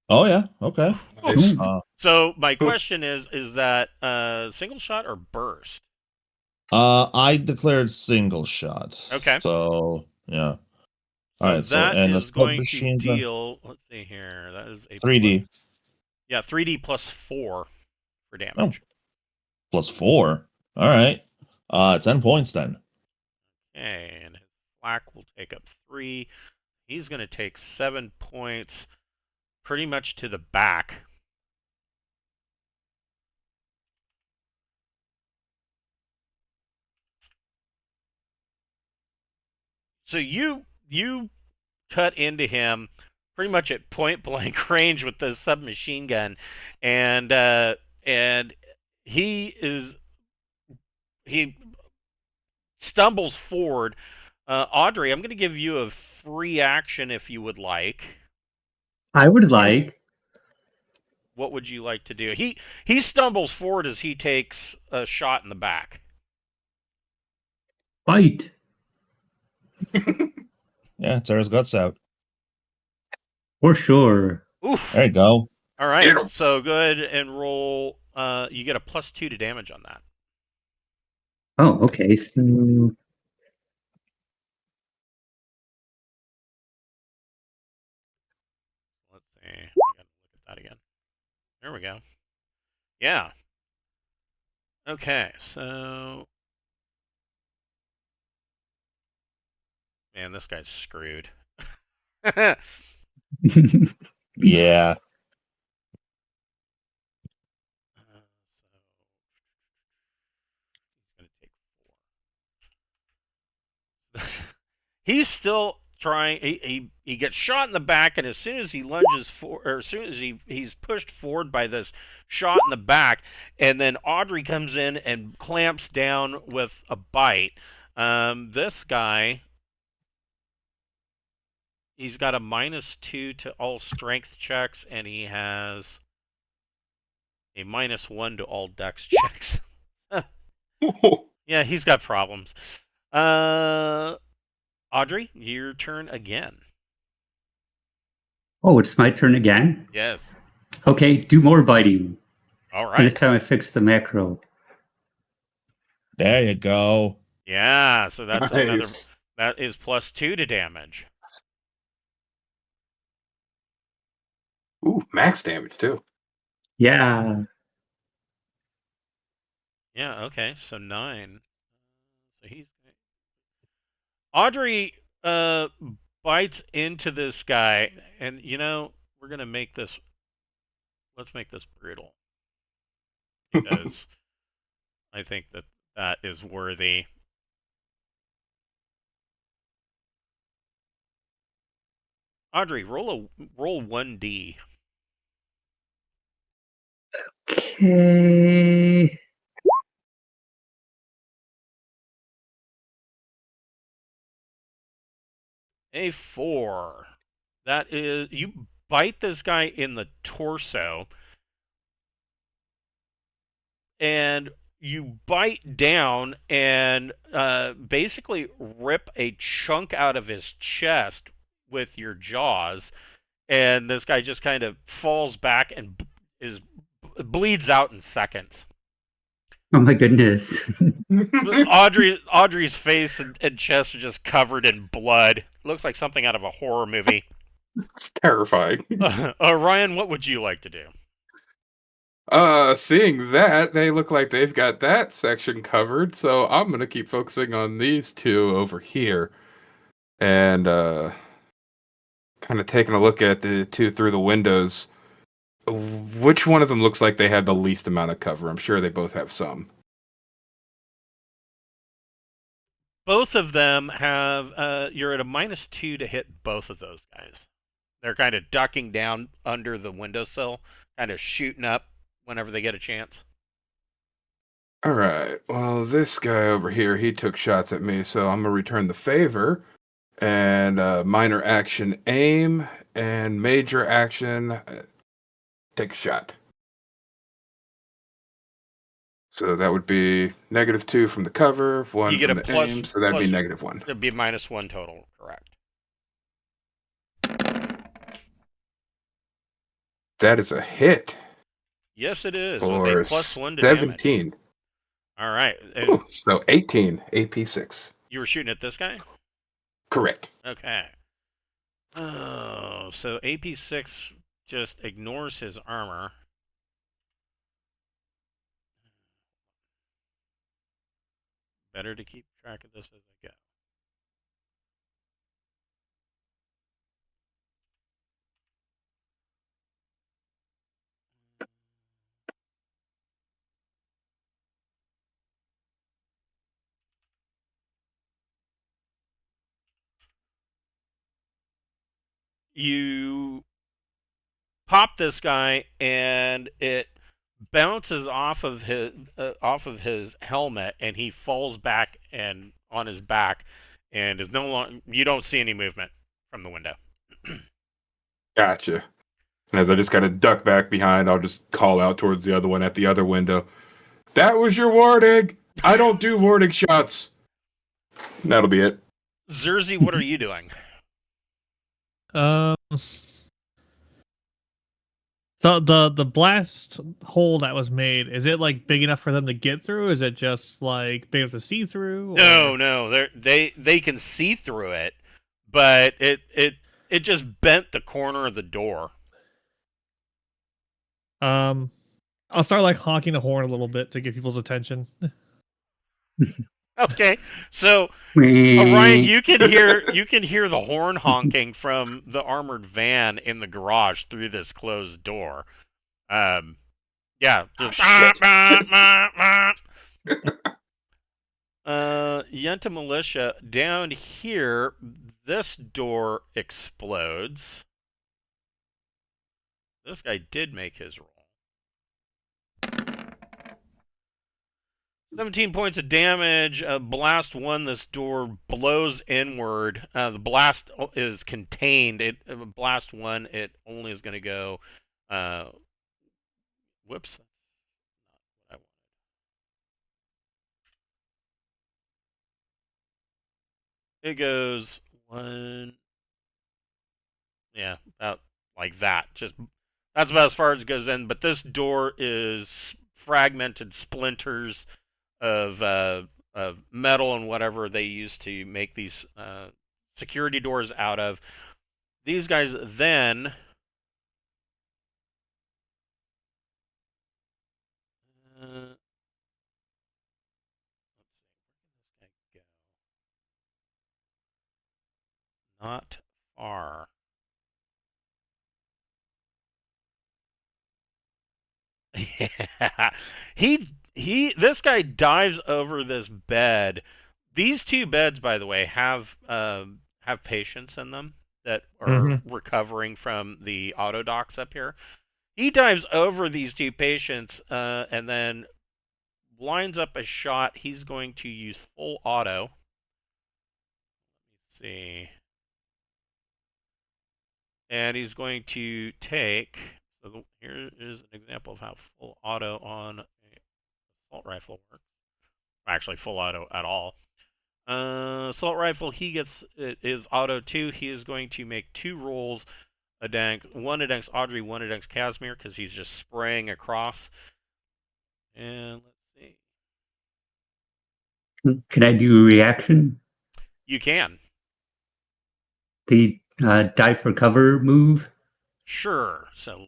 Oh yeah. Okay. Nice. So my question is that single shot or burst? I declared single shot. Okay. So yeah. So All right. So that and is the going to submachine gun, deal. Let's see here. That is a 3D. Yeah, 3D plus 4 for damage. Oh, plus 4. All right. 10 points then. Okay, and his flak will take up 3. He's going to take 7 points, pretty much to the back. So you cut into him pretty much at point blank range with the submachine gun, and he stumbles forward. Audrey, I'm going to give you a free action if you would like. I would like. What would you like to do? He stumbles forward as he takes a shot in the back. Fight. Yeah, tear his guts out. For sure. Oof. There you go. All right, so go ahead and roll. You get a +2 to damage on that. Oh, okay. So Let's see. I gotta look at that again. There we go. Yeah. Okay, so man, this guy's screwed. Yeah. He's still trying. He gets shot in the back, and as soon as he lunges for, or as soon as he's pushed forward by this shot in the back, and then Audrey comes in and clamps down with a bite. This guy, he's got a -2 to all strength checks, and he has a -1 to all dex checks. Yeah, he's got problems. Audrey, your turn again. Oh, it's my turn again? Yes. Okay, do more biting. All And this right. time I fixed the macro. There you go. Yeah, so that's another. Nice. That is +2 to damage. Ooh, max damage too. Yeah. Yeah, okay, so 9. So he's... Audrey bites into this guy, and we're gonna make this... Let's make this brutal. Because I think that is worthy. Audrey, roll 1d. Okay. A 4. That is, you bite this guy in the torso, and you bite down and basically rip a chunk out of his chest with your jaws, and this guy just kind of falls back and bleeds out in seconds. Oh my goodness. Audrey's face and chest are just covered in blood. Looks like something out of a horror movie. It's terrifying. Ryan, what would you like to do? Seeing that, they look like they've got that section covered, so I'm gonna keep focusing on these two over here. And kind of taking a look at the two through the windows. Which one of them looks like they have the least amount of cover? I'm sure they both have some. Both of them have, you're at a -2 to hit both of those guys. They're kind of ducking down under the windowsill, kind of shooting up whenever they get a chance. All right. Well, this guy over here, he took shots at me, so I'm gonna return the favor. And minor action aim, and major action take a shot. So that would be -2 from the cover, 1 You get from a the plus- aim, so that'd be plus- -1. It'd be -1 total, correct. That is a hit Yes, it is. for with a +1 to damage. 17. All right. Ooh, so 18, AP6. You were shooting at this guy? Correct. Okay. Oh, so AP6 just ignores his armor. Better to keep track of this as I go. You pop this guy, and it bounces off of his helmet, and he falls back and on his back, and is no longer. You don't see any movement from the window. Gotcha. As I just kind of duck back behind, I'll just call out towards the other one at the other window. That was your warding! I don't do warding shots! That'll be it. Zerzy, what are you doing? So the blast hole that was made, is it like big enough for them to get through? Is it just like big enough to see through? No, they can see through it, but it just bent the corner of the door. I'll start like honking the horn a little bit to get people's attention. Okay, so Ryan, you can hear the horn honking from the armored van in the garage through this closed door. Yeah, just Yenta militia down here. This door explodes. This guy did make his roll. 17 points of damage. Blast 1. This door blows inward. The blast is contained. Blast 1. It only is going to go. Whoops. It goes 1. Yeah, about like that. That's about as far as it goes in. But this door is fragmented splinters of metal and whatever they used to make these security doors out of. These guys then Let's see, where can this guy go? Not far. Yeah. This guy dives over this bed. These two beds, by the way, have patients in them that are recovering from the auto docks up here. He dives over these two patients and then lines up a shot. He's going to use full auto. Let's see. And he's going to take. So here is an example of how full auto on an assault rifle works. Actually, full auto at all. Assault rifle, he gets is auto 2. He is going to make 2 rolls, one against Audrey, one against Casimir, because he's just spraying across. And let's see. Can I do a reaction? You can. The die for cover move? Sure. So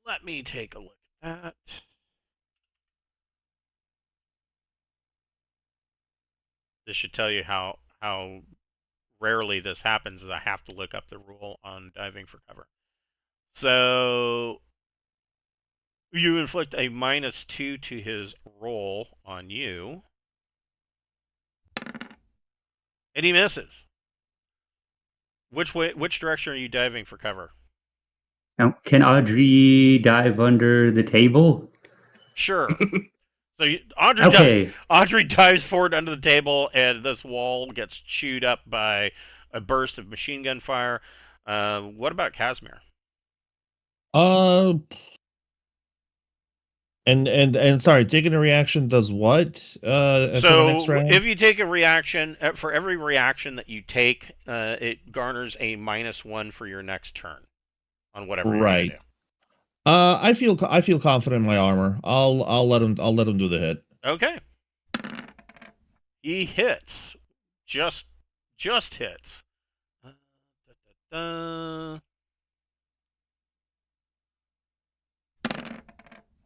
let me take a look at that. This should tell you how rarely this happens, is I have to look up the rule on diving for cover. So you inflict a -2 to his roll on you. And he misses. Which direction are you diving for cover? Now, can Audrey dive under the table? Sure. So Audrey dives forward under the table, and this wall gets chewed up by a burst of machine gun fire. What about Casimir? And sorry, taking a reaction does what? For the next So round? if you take a reaction, for every reaction that you take, it garners a -1 for your next turn on whatever you're gonna do. I feel confident in my armor. I'll let him do the hit. Okay. He hits. Just hits.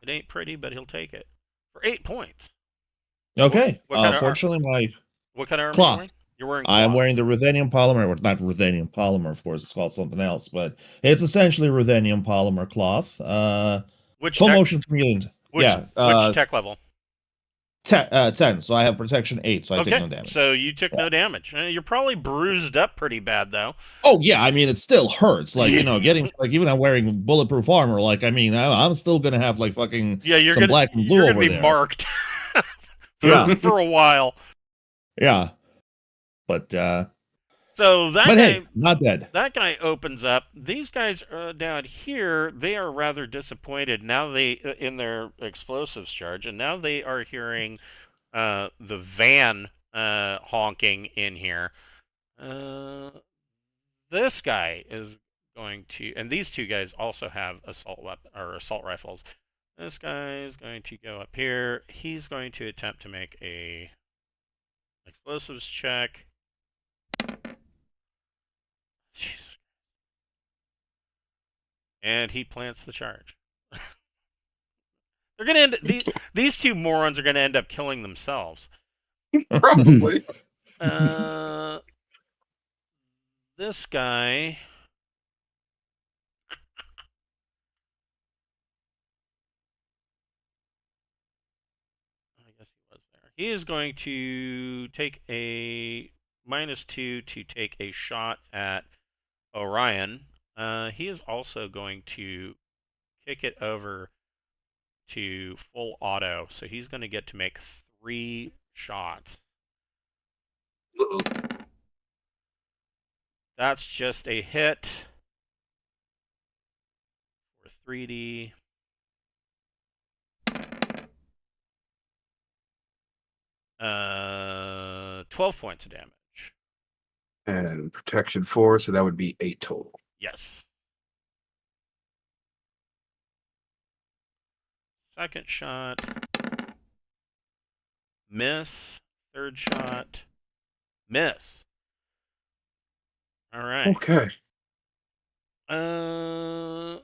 It ain't pretty, but he'll take it. For 8 points. Okay. What kind of Fortunately, my what kind of armor cloth. are you wearing? You're wearing cloth. I am wearing the ruthenium polymer, or not ruthenium polymer, of course, it's called something else, but it's essentially ruthenium polymer cloth. Full motion chameleon. Which tech level? 10, so I have protection 8, so I take no damage. So you took no damage. You're probably bruised up pretty bad, though. Oh yeah, I mean it still hurts. Like getting even I'm wearing bulletproof armor. Like I mean, I'm still gonna have like fucking some black and blue over there. You're gonna be marked for a while. Yeah, but so that but guy, hey, not dead. That guy opens up. These guys down here, they are rather disappointed now. They in their explosives charge, and now they are hearing the van honking in here. This guy is going to, and these two guys also have assault rifles. This guy is going to go up here. He's going to attempt to make a explosives check. Jesus. And he plants the charge. They're gonna these two morons are gonna end up killing themselves. Probably. This guy. I guess he was there. He is going to take a -2 to take a shot at Orion. He is also going to kick it over to full auto, so he's going to get to make 3 shots. That's just a hit for 3D. Uh, 12 points of damage. And protection 4, so that would be 8 total. Yes. Second shot. Miss. Third shot. Miss. All right. Okay. I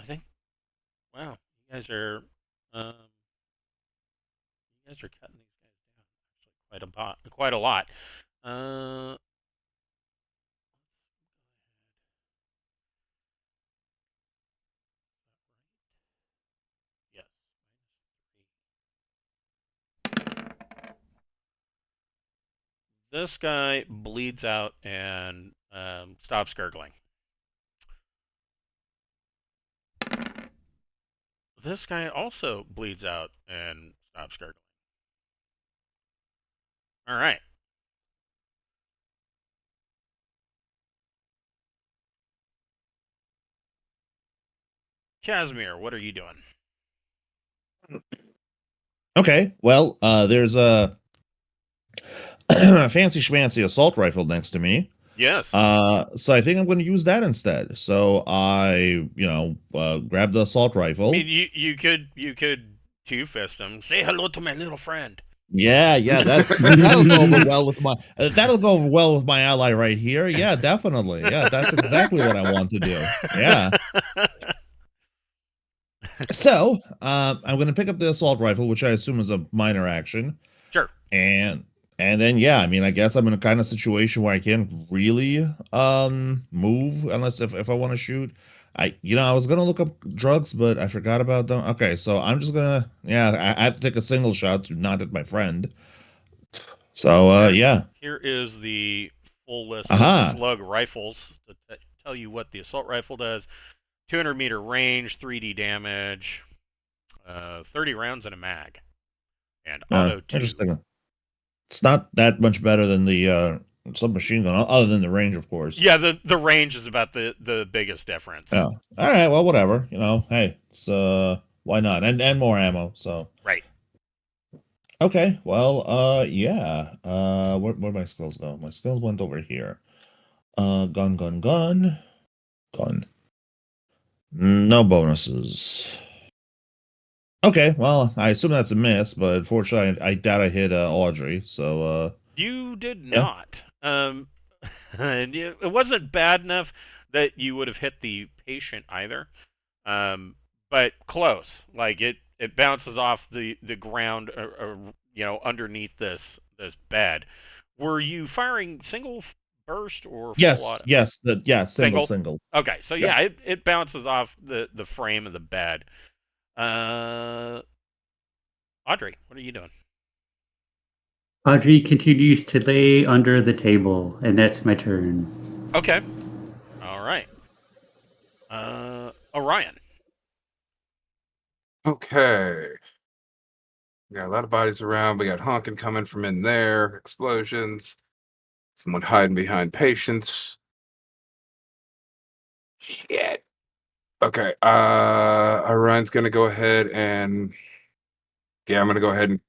think. Wow, you guys are guys are cutting these guys down actually quite a lot. Yes. This guy bleeds out and stops gurgling. This guy also bleeds out and stops gurgling. All right. Casimir, what are you doing? Okay, well, there's a fancy schmancy assault rifle next to me. Yes. So I think I'm going to use that instead. So I, grab the assault I rifle. mean, you could two fist him. Say hello to my little friend. Yeah, that'll go over well with my ally right here. Yeah, definitely. Yeah, that's exactly what I want to do. Yeah. So, I'm going to pick up the assault rifle, which I assume is a minor action. Sure. And then yeah, I mean, I guess I'm in a kind of situation where I can't really move unless if I want to shoot. I was gonna look up drugs, but I forgot about them. Okay, so I'm just gonna I have to take a single shot to not hit my friend. So yeah. Here is the full list Aha. of slug rifles to tell you what the assault rifle does. 200-meter range, 3D damage, 30 rounds in a mag, and auto 2. Interesting. It's not that much better than the submachine gun, other than the range, of course. Yeah, the range is about the biggest difference. Yeah. All right. Well, whatever. Hey, it's why not? And more ammo. So. Right. Okay. Well. Yeah. Where my skills go? My skills went over here. Gun. No bonuses. Okay. Well, I assume that's a miss, but unfortunately, I doubt I hit Audrey. So. You did Yeah. not. And it wasn't bad enough that you would have hit the patient either. But close. Like it bounces off the ground, underneath this bed. Were you firing single burst or full auto? Yes. Single. Okay, so Yep. yeah, it bounces off the frame of the bed. Audrey, what are you doing? Audrey continues to lay under the table, and that's my turn. Okay. All right. Orion. Okay. We got a lot of bodies around. We got honking coming from in there, explosions, someone hiding behind patients. Shit. Okay. Orion's gonna go ahead and I'm gonna go ahead and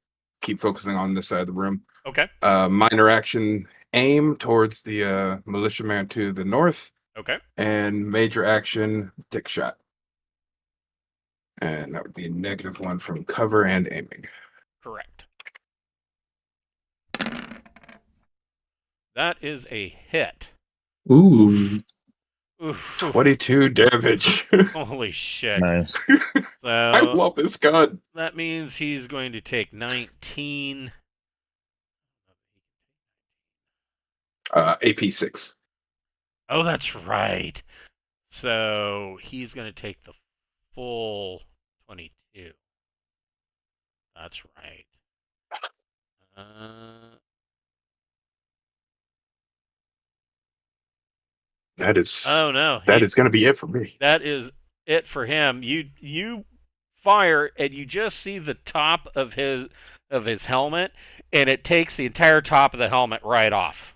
keep focusing on this side of the room. Okay. Minor action aim towards the militiaman to the north, Okay. and major action dick shot. And that would be a -1 from cover and aiming. Correct. That is a hit. Ooh. Oof. 22 damage. Holy shit. Nice. I So love this gun. that means he's going to take 19. AP6. Oh, that's right. So he's going to take the full 22. That's right. That is Oh no. that is going to be it for me. That is it for him. You fire and you just see the top of his helmet, and it takes the entire top of the helmet right off.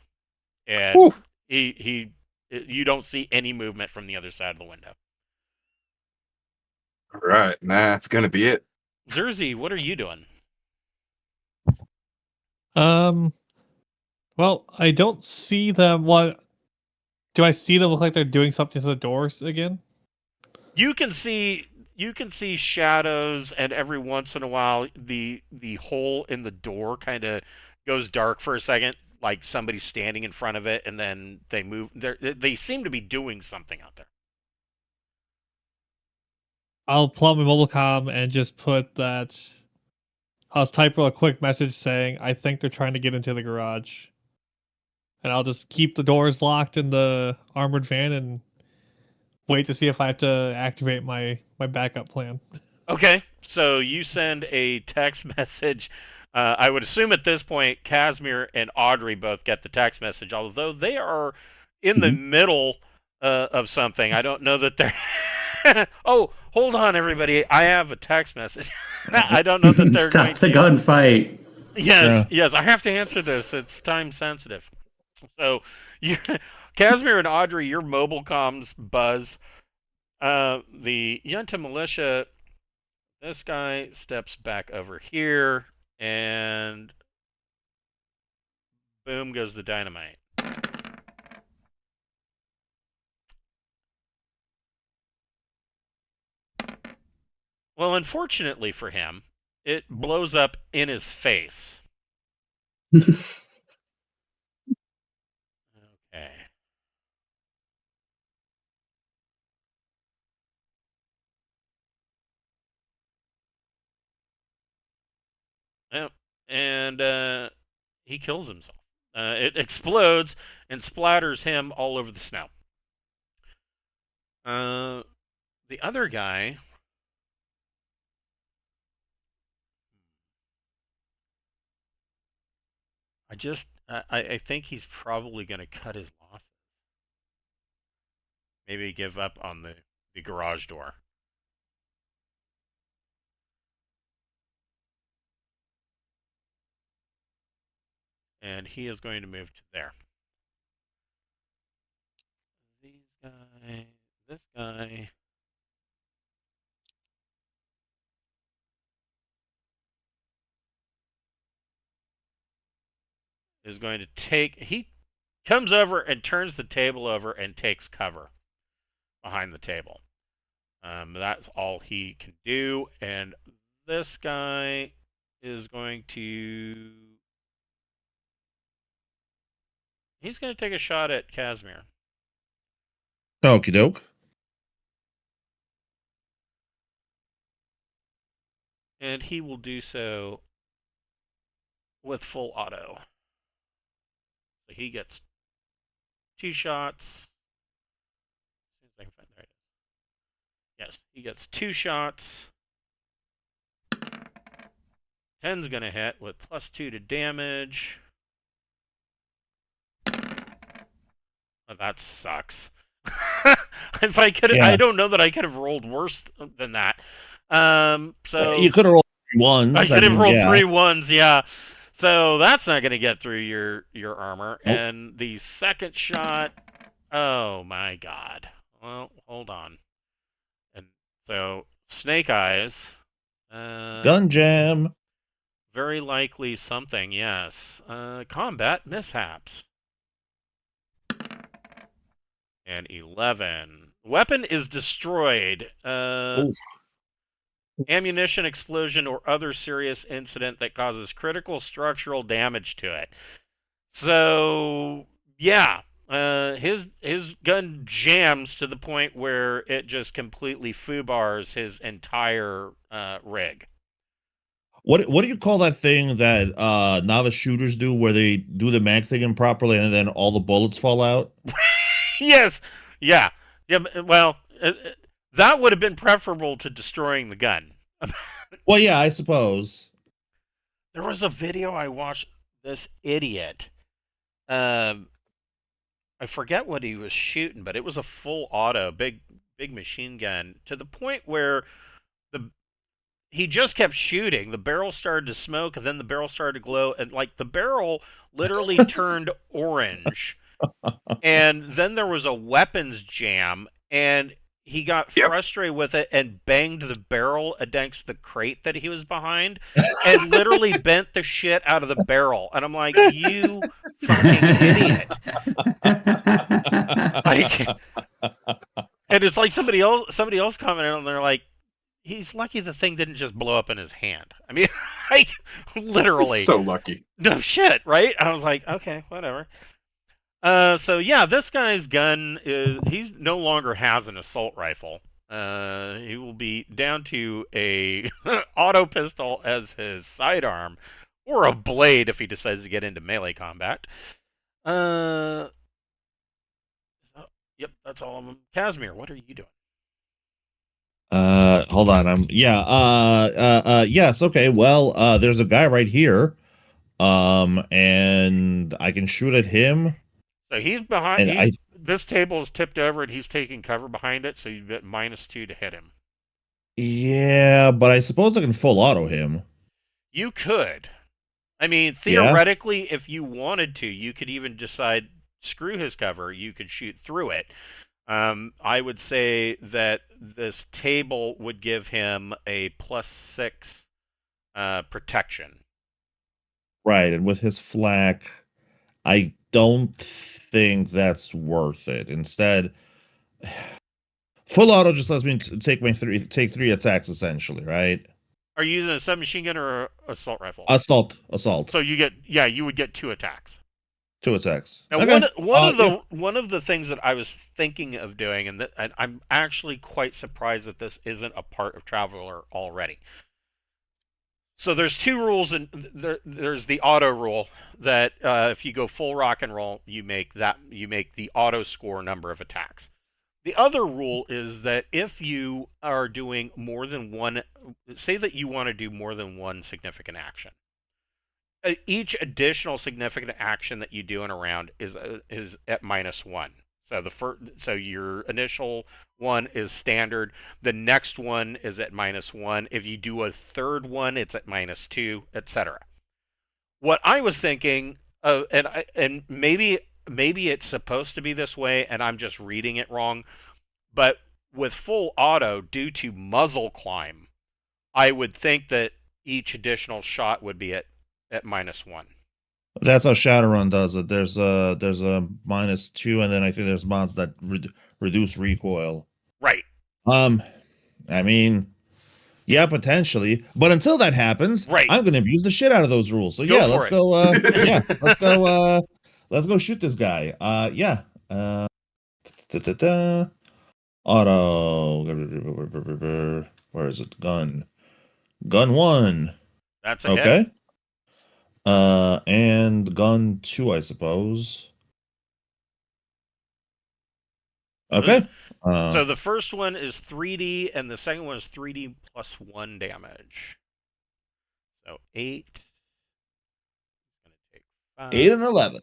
And Whew. you don't see any movement from the other side of the window. All right, that's going to be it. Zerzy, what are you doing? Well, I don't see them. What do I see them look like they're doing something to the doors again? You can see shadows, and every once in a while the hole in the door kind of goes dark for a second, like somebody's standing in front of it, and then they move. They seem to be doing something out there. I'll pull out my mobile comm and just put that I'll just type a quick message saying I think they're trying to get into the garage, and I'll just keep the doors locked in the armored van and wait to see if I have to activate my backup plan. Okay, so you send a text message. I would assume at this point, Casimir and Audrey both get the text message, although they are in the middle of something. I don't know that they're. Oh, hold on, everybody! I have a text message. I don't know that they're going Stop the to. gunfight. Yes, yes, I have to answer this. It's time sensitive. So, you, Casimir and Audrey, your mobile comms buzz. The junta militia. This guy steps back over here, and boom goes the dynamite. Well, unfortunately for him, it blows up in his face. Okay. Yep. And he kills himself. It explodes and splatters him all over the snow. The other guy. I think he's probably going to cut his losses. Maybe give up on the garage door. And he is going to move to there. This guy. Is going to he comes over and turns the table over and takes cover behind the table. That's all he can do. And this guy is going to... He's going to take a shot at Casimir. Okie doke. And he will do so with full auto. So he gets 2 shots. Yes, he gets 2 shots. 10's gonna hit with +2 to damage. Oh, that sucks. If I could, I don't know that I could have rolled worse than that. So you could have rolled 3 ones. I could have rolled 3 ones, yeah. So that's not going to get through your armor. Nope. And the second shot, oh my god. Well, hold on. And so Snake Eyes, Gun jam. very likely something, yes. Combat mishaps. And 11. Weapon is destroyed. Ammunition explosion or other serious incident that causes critical structural damage to it. So, yeah, his gun jams to the point where it just completely foobars his entire rig. What do you call that thing that novice shooters do, where they do the mag thing improperly and then all the bullets fall out? Yes, yeah. Well, that would have been preferable to destroying the gun. Well, yeah, I suppose. There was a video I watched. This idiot. I forget what he was shooting, but it was a full auto, big machine gun, to the point where he just kept shooting. The barrel started to smoke, and then the barrel started to glow, and like the barrel literally turned orange. And then there was a weapons jam, and he got frustrated with it and banged the barrel against the crate that he was behind and literally bent the shit out of the barrel. And I'm like, you fucking idiot. Like, and it's like somebody else commented on there like, he's lucky the thing didn't just blow up in his hand. I mean, like, literally. So lucky. No shit, right? I was like, okay, whatever. So yeah, this guy's gun he no longer has an assault rifle. He will be down to a auto pistol as his sidearm, or a blade if he decides to get into melee combat. Yep, that's all of them. Casimir, what are you doing? Hold on. Yes. Okay. Well, there's a guy right here. And I can shoot at him. So he's behind. And This table is tipped over, and he's taking cover behind it. So you get -2 to hit him. Yeah, but I suppose I can full auto him. You could. I mean, Yeah. theoretically, if you wanted to, you could even decide screw his cover. You could shoot through it. I would say that this table would give him a +6 protection. Right, and with his flak, I don't think that's worth it. Instead, full auto just lets me take three attacks essentially, right? Are you using a submachine gun or an assault rifle? Assault. So you would get 2 attacks. 2 attacks. Now, Okay. one of the things that I was thinking of doing, and I'm actually quite surprised that this isn't a part of Traveler already. So there's 2 rules, and there's the auto rule that if you go full rock and roll, you make the auto score number of attacks. The other rule is that if you are doing more than one, say that you want to do more than one significant action, each additional significant action that you do in a round is at -1. So your initial one is standard. The next one is at -1. If you do a third one, it's at -2, etc. What I was thinking, and maybe it's supposed to be this way, and I'm just reading it wrong, but with full auto, due to muzzle climb, I would think that each additional shot would be at -1. That's how Shadowrun does it. There's a -2, and then I think there's mods that reduce recoil. Right. I mean, yeah, potentially, but until that happens, right, I'm gonna abuse the shit out of those rules. So yeah, let's go. Let's go shoot this guy. Yeah. Auto. Where is it? Gun 1. That's a okay. hit. And gun 2, I suppose. Okay. So the first one is 3D, and the second one is 3D +1 damage. So 8. Going to take 5. 8 and 11.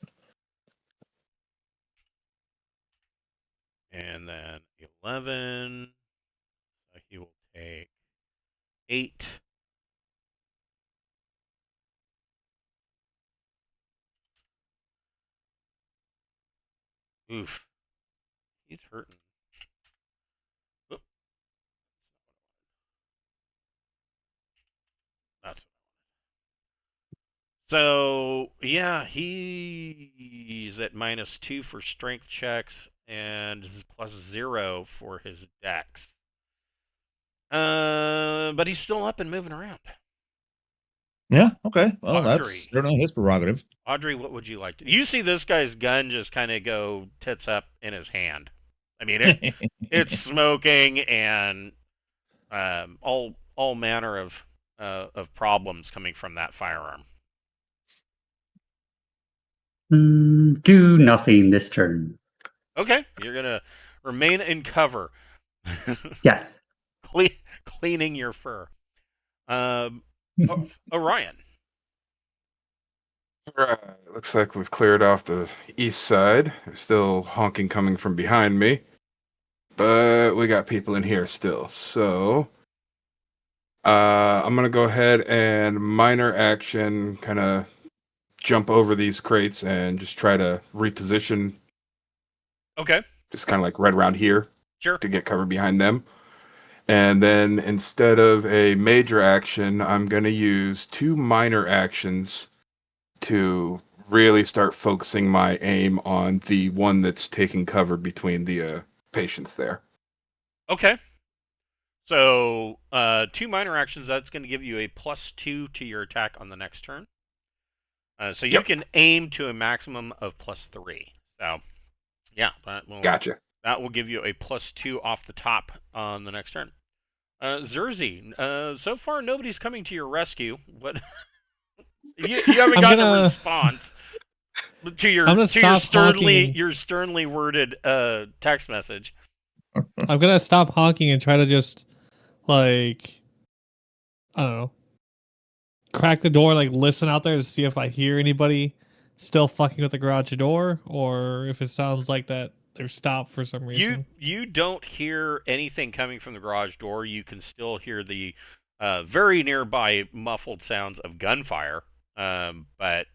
And then 11. So he will take 8. Oof. He's hurting. Oop. That's so yeah, he's at -2 for strength checks and +0 for his dex. But he's still up and moving around. Yeah, okay. Well, Audrey. that's certainly his prerogative. Audrey, what would you like to do? You see this guy's gun just kind of go tits up in his hand. I mean, it's smoking and all manner of problems coming from that firearm. Do nothing this turn. Okay, you're gonna remain in cover. Yes. Cleaning your fur. Orion. Right. Looks like we've cleared off the east side. There's still honking coming from behind me. But we got people in here still. So I'm going to go ahead and minor action kind of jump over these crates and just try to reposition. Okay. Just kind of like right around here. Sure. To get cover behind them. And then instead of a major action, I'm going to use 2 minor actions to really start focusing my aim on the one that's taking cover between the patients there. Okay. So 2 minor actions, that's going to give you a +2 to your attack on the next turn. So you can aim to a maximum of +3. So, yeah. Gotcha. That will give you a +2 off the top on the next turn. Zerzy, so far nobody's coming to your rescue. What? you haven't I'm gotten a gonna- response to your I'm gonna stop honking. your sternly worded text message. I'm gonna stop honking and try to just, like, I don't know, crack the door, like listen out there to see if I hear anybody still fucking with the garage door, or if it sounds like that they're stopped for some reason. You don't hear anything coming from the garage door. You can still hear the very nearby muffled sounds of gunfire, but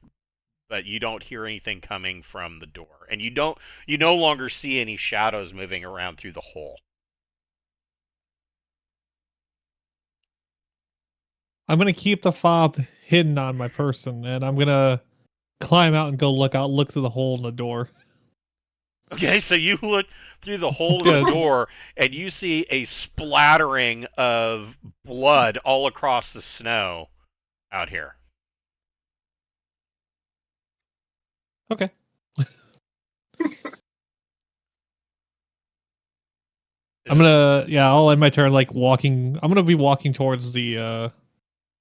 you don't hear anything coming from the door, and you no longer see any shadows moving around through the hole. I'm gonna keep the fob hidden on my person, and I'm gonna climb out and go look through the hole in the door. Okay, so you look through the hole in the door, and you see a splattering of blood all across the snow out here. Okay. I'll end my turn like walking. I'm gonna be walking towards the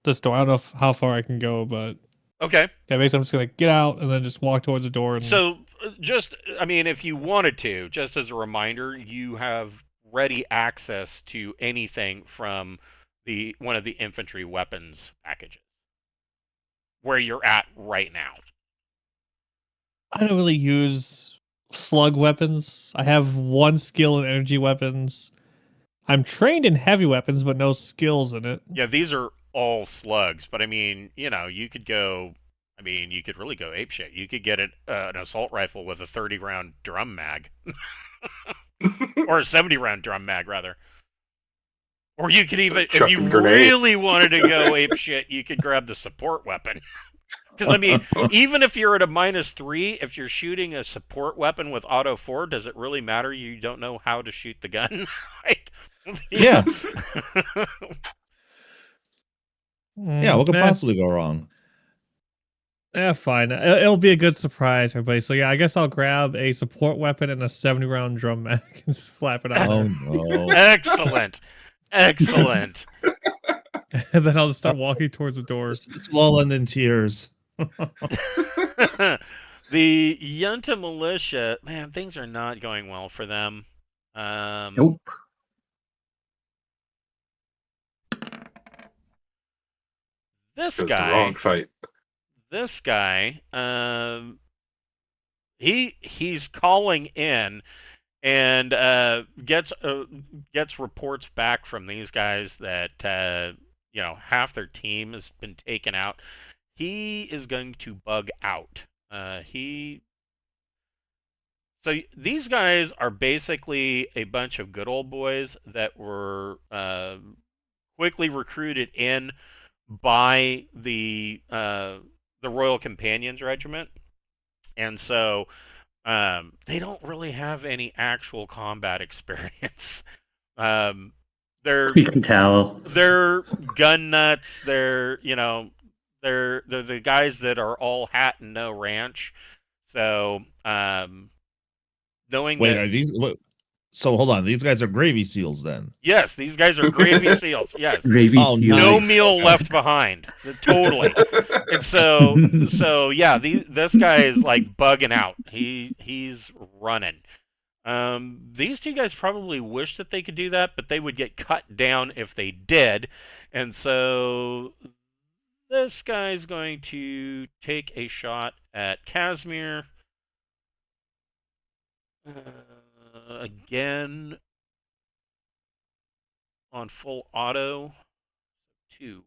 this door. I don't know how far I can go, but Okay. yeah, basically I'm just gonna get out and then just walk towards the door. And So, if you wanted to, just as a reminder, you have ready access to anything from one of the infantry weapons packages where you're at right now. I don't really use slug weapons. I have one skill in energy weapons. I'm trained in heavy weapons, but no skills in it. Yeah, these are all slugs, but I mean, you could go. I mean, you could really go apeshit. You could get an assault rifle with a 30-round drum mag, or a 70-round drum mag, rather. Or you could even, if you really wanted to go apeshit, you could grab the support weapon. Because, I mean, even if you're at a -3, if you're shooting a support weapon with auto 4, does it really matter you don't know how to shoot the gun? Right? Yeah. Yeah, what could possibly go wrong? Yeah, fine. It'll be a good surprise, everybody. So yeah, I guess I'll grab a support weapon and a 70-round drum mag and slap it on Oh there. no. Excellent. Excellent. And then I'll just start walking towards the door. It's lulling in tears. The Junta militia, man, things are not going well for them. Nope. This That's guy, the wrong fight. this guy, he's calling in and gets reports back from these guys that half their team has been taken out. He is going to bug out. So these guys are basically a bunch of good old boys that were quickly recruited in by the Royal Companions Regiment, and so they don't really have any actual combat experience. You can tell. They're gun nuts. They're the guys that are all hat and no ranch. So knowing Wait, that, are these? So hold on, these guys are gravy seals then? yes, these guys are gravy seals. Yes, Gravy Oh, seals. no nice. meal left behind. Totally. And so yeah, this guy is like bugging out. He's running. These two guys probably wish that they could do that, but they would get cut down if they did. And so this guy's going to take a shot at Casimir. Again on full auto. 2.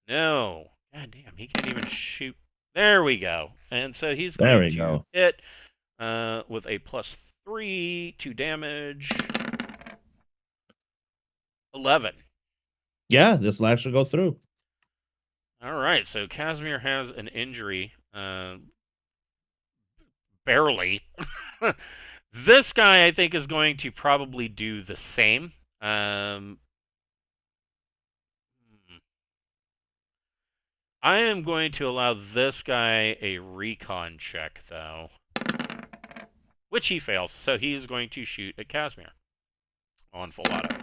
No. God damn, he can't even shoot. There we go. And so he's going to hit with a +3 to damage. 11. Yeah, this will actually go through. All right, so Casimir has an injury. Barely. This guy, I think, is going to probably do the same. I am going to allow this guy a recon check, though, which he fails. So he is going to shoot at Casimir on full auto.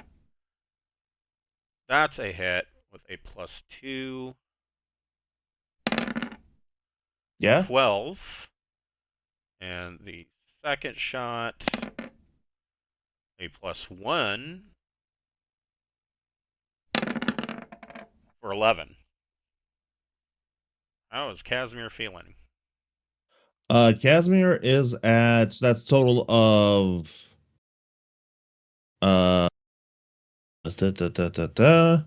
That's a hit with a +2. Yeah. 12. And the second shot, a +1 for 11. How is Casimir feeling? Casimir is at, so that's total of da, da, da, da, da.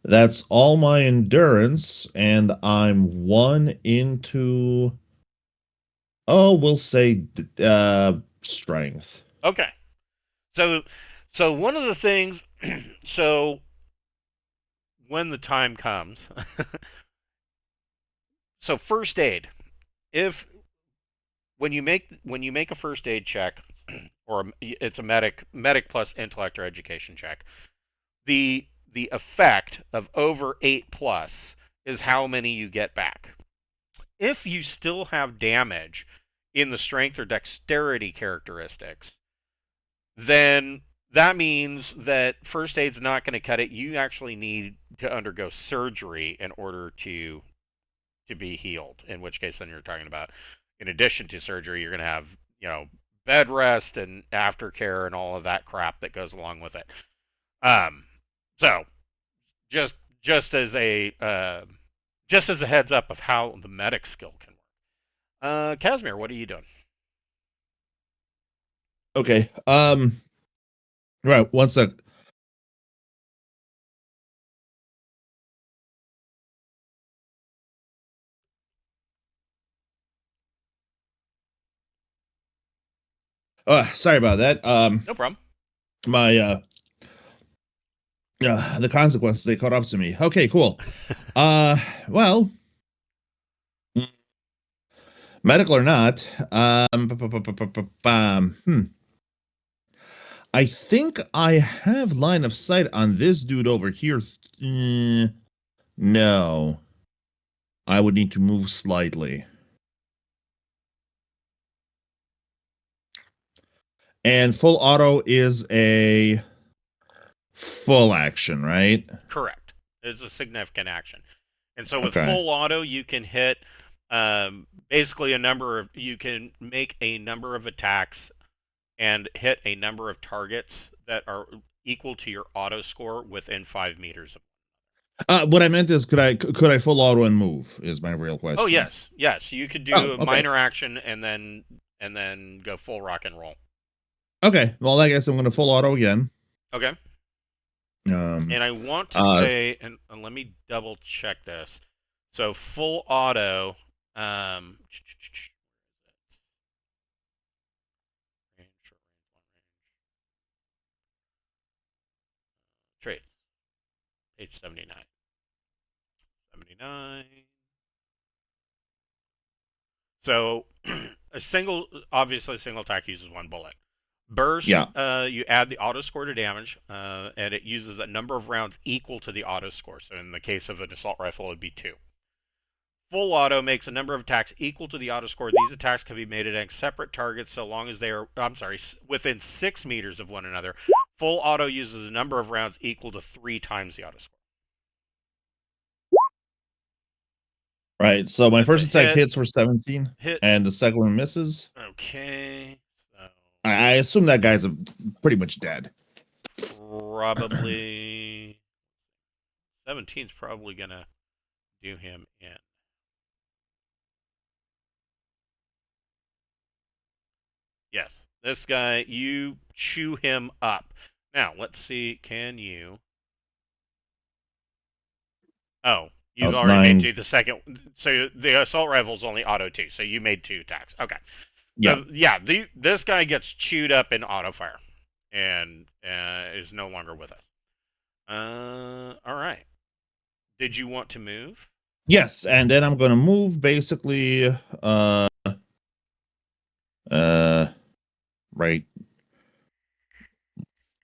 That's all my endurance, and I'm 1 into, oh, we'll say strength. Okay. So one of the things, so when the time comes, so first aid. If when you make a first aid check, or it's a medic plus intellect or education check, the effect of over 8+ is how many you get back. If you still have damage in the strength or dexterity characteristics, then that means that first aid's not going to cut it. You actually need to undergo surgery in order to be healed. In which case, then you're talking about, in addition to surgery, you're going to have, bed rest and aftercare and all of that crap that goes along with it. So just just as a heads up of how the medic skill can work. Casimir, what are you doing? Okay. Right. One sec. Sorry about that. No problem. My the consequences, they caught up to me. Okay, cool. Well, medical or not, I think I have line of sight on this dude over here. No. I would need to move slightly. And full auto is a full action, right? Correct. It's a significant action. And so with Okay. full auto, you can hit basically you can make a number of attacks and hit a number of targets that are equal to your auto score within 5 meters. What I meant is, could I full auto and move? Is my real question. Oh yes. You could do a minor action and then go full rock and roll. Okay, well, I guess I'm going to full auto again. Okay. And I want to say, and let me double check this. So full auto, traits, page 79. 79. So obviously a single attack uses 1 bullet. Burst, you add the auto score to damage, and it uses a number of rounds equal to the auto score. So in the case of an assault rifle, it would be 2. Full auto makes a number of attacks equal to the auto score. These attacks can be made against separate targets so long as they are, within 6 meters of one another. Full auto uses a number of rounds equal to 3 times the auto score. Right, so my first attack hits for 17, and the second one misses. Okay. So I assume that guy's pretty much dead. Probably 17's probably going to do him in. Yes, this guy, you chew him up. Now, let's see, can you... Oh, you've already made the second... So the assault rifle's only auto 2, so you made 2 attacks. Okay. So, this guy gets chewed up in auto fire and is no longer with us. All right. Did you want to move? Yes, and then I'm going to move basically... right.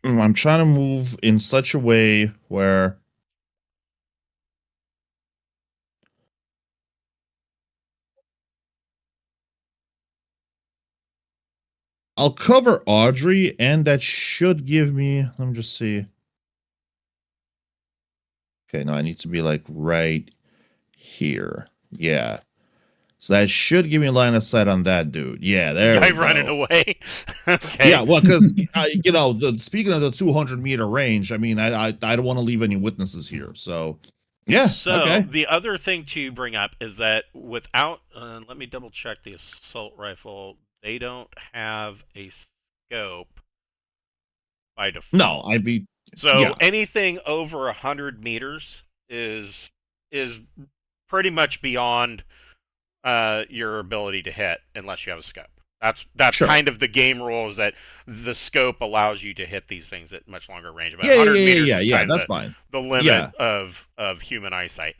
I'm trying to move in such a way where I'll cover Audrey, and that should give me. Let me just see. Okay, no, I need to be like right here. Yeah. So that should give me a line of sight on that dude. Yeah, there Guy we running go. away. Okay. Yeah, well, because you know, speaking of the 200-meter range, I mean, I don't want to leave any witnesses here. So, yeah, So okay. the other thing to bring up is that without, let me double check the assault rifle. They don't have a scope by default. No, I'd be. So Yeah. anything over 100 meters is pretty much beyond your ability to hit unless you have a scope. That's Sure. kind of the game rule, is that the scope allows you to hit these things at much longer range. But Yeah, 100 meters is yeah. kind That's of fine. the limit Yeah. of human eyesight.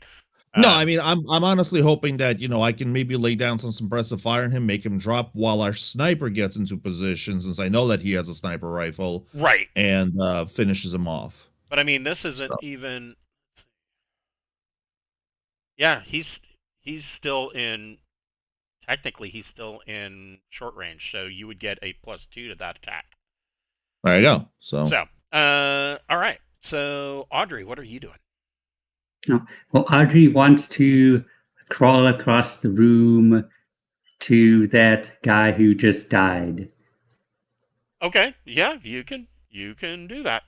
No, I mean, I'm honestly hoping that, you know, I can maybe lay down some suppressive fire on him, make him drop while our sniper gets into position, since I know that he has a sniper rifle, right. and finishes him off. But I mean, this isn't even. Yeah, he's still in. Technically, he's still in short range, so you would get a +2 to that attack. There you go. So, all right. So, Audrey, what are you doing? Well, Audrey wants to crawl across the room to that guy who just died. Okay, yeah, you can do that.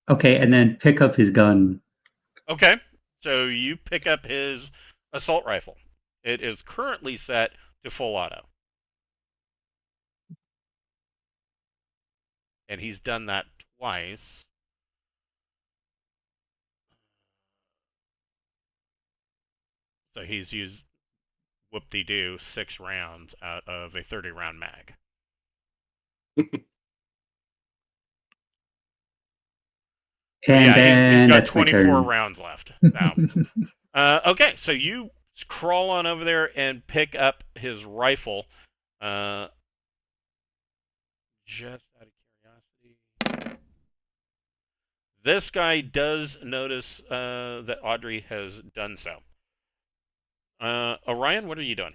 Okay, and then pick up his gun. Okay, so you pick up his assault rifle. It is currently set to full auto. And he's done that twice. So he's used, whoop-de-doo, 6 rounds out of a 30-round mag. And yeah, then he's got that's my 24 turn. rounds left now. Okay, so you crawl on over there and pick up his rifle. Just out of curiosity. This guy does notice that Audrey has done so. Orion, what are you doing?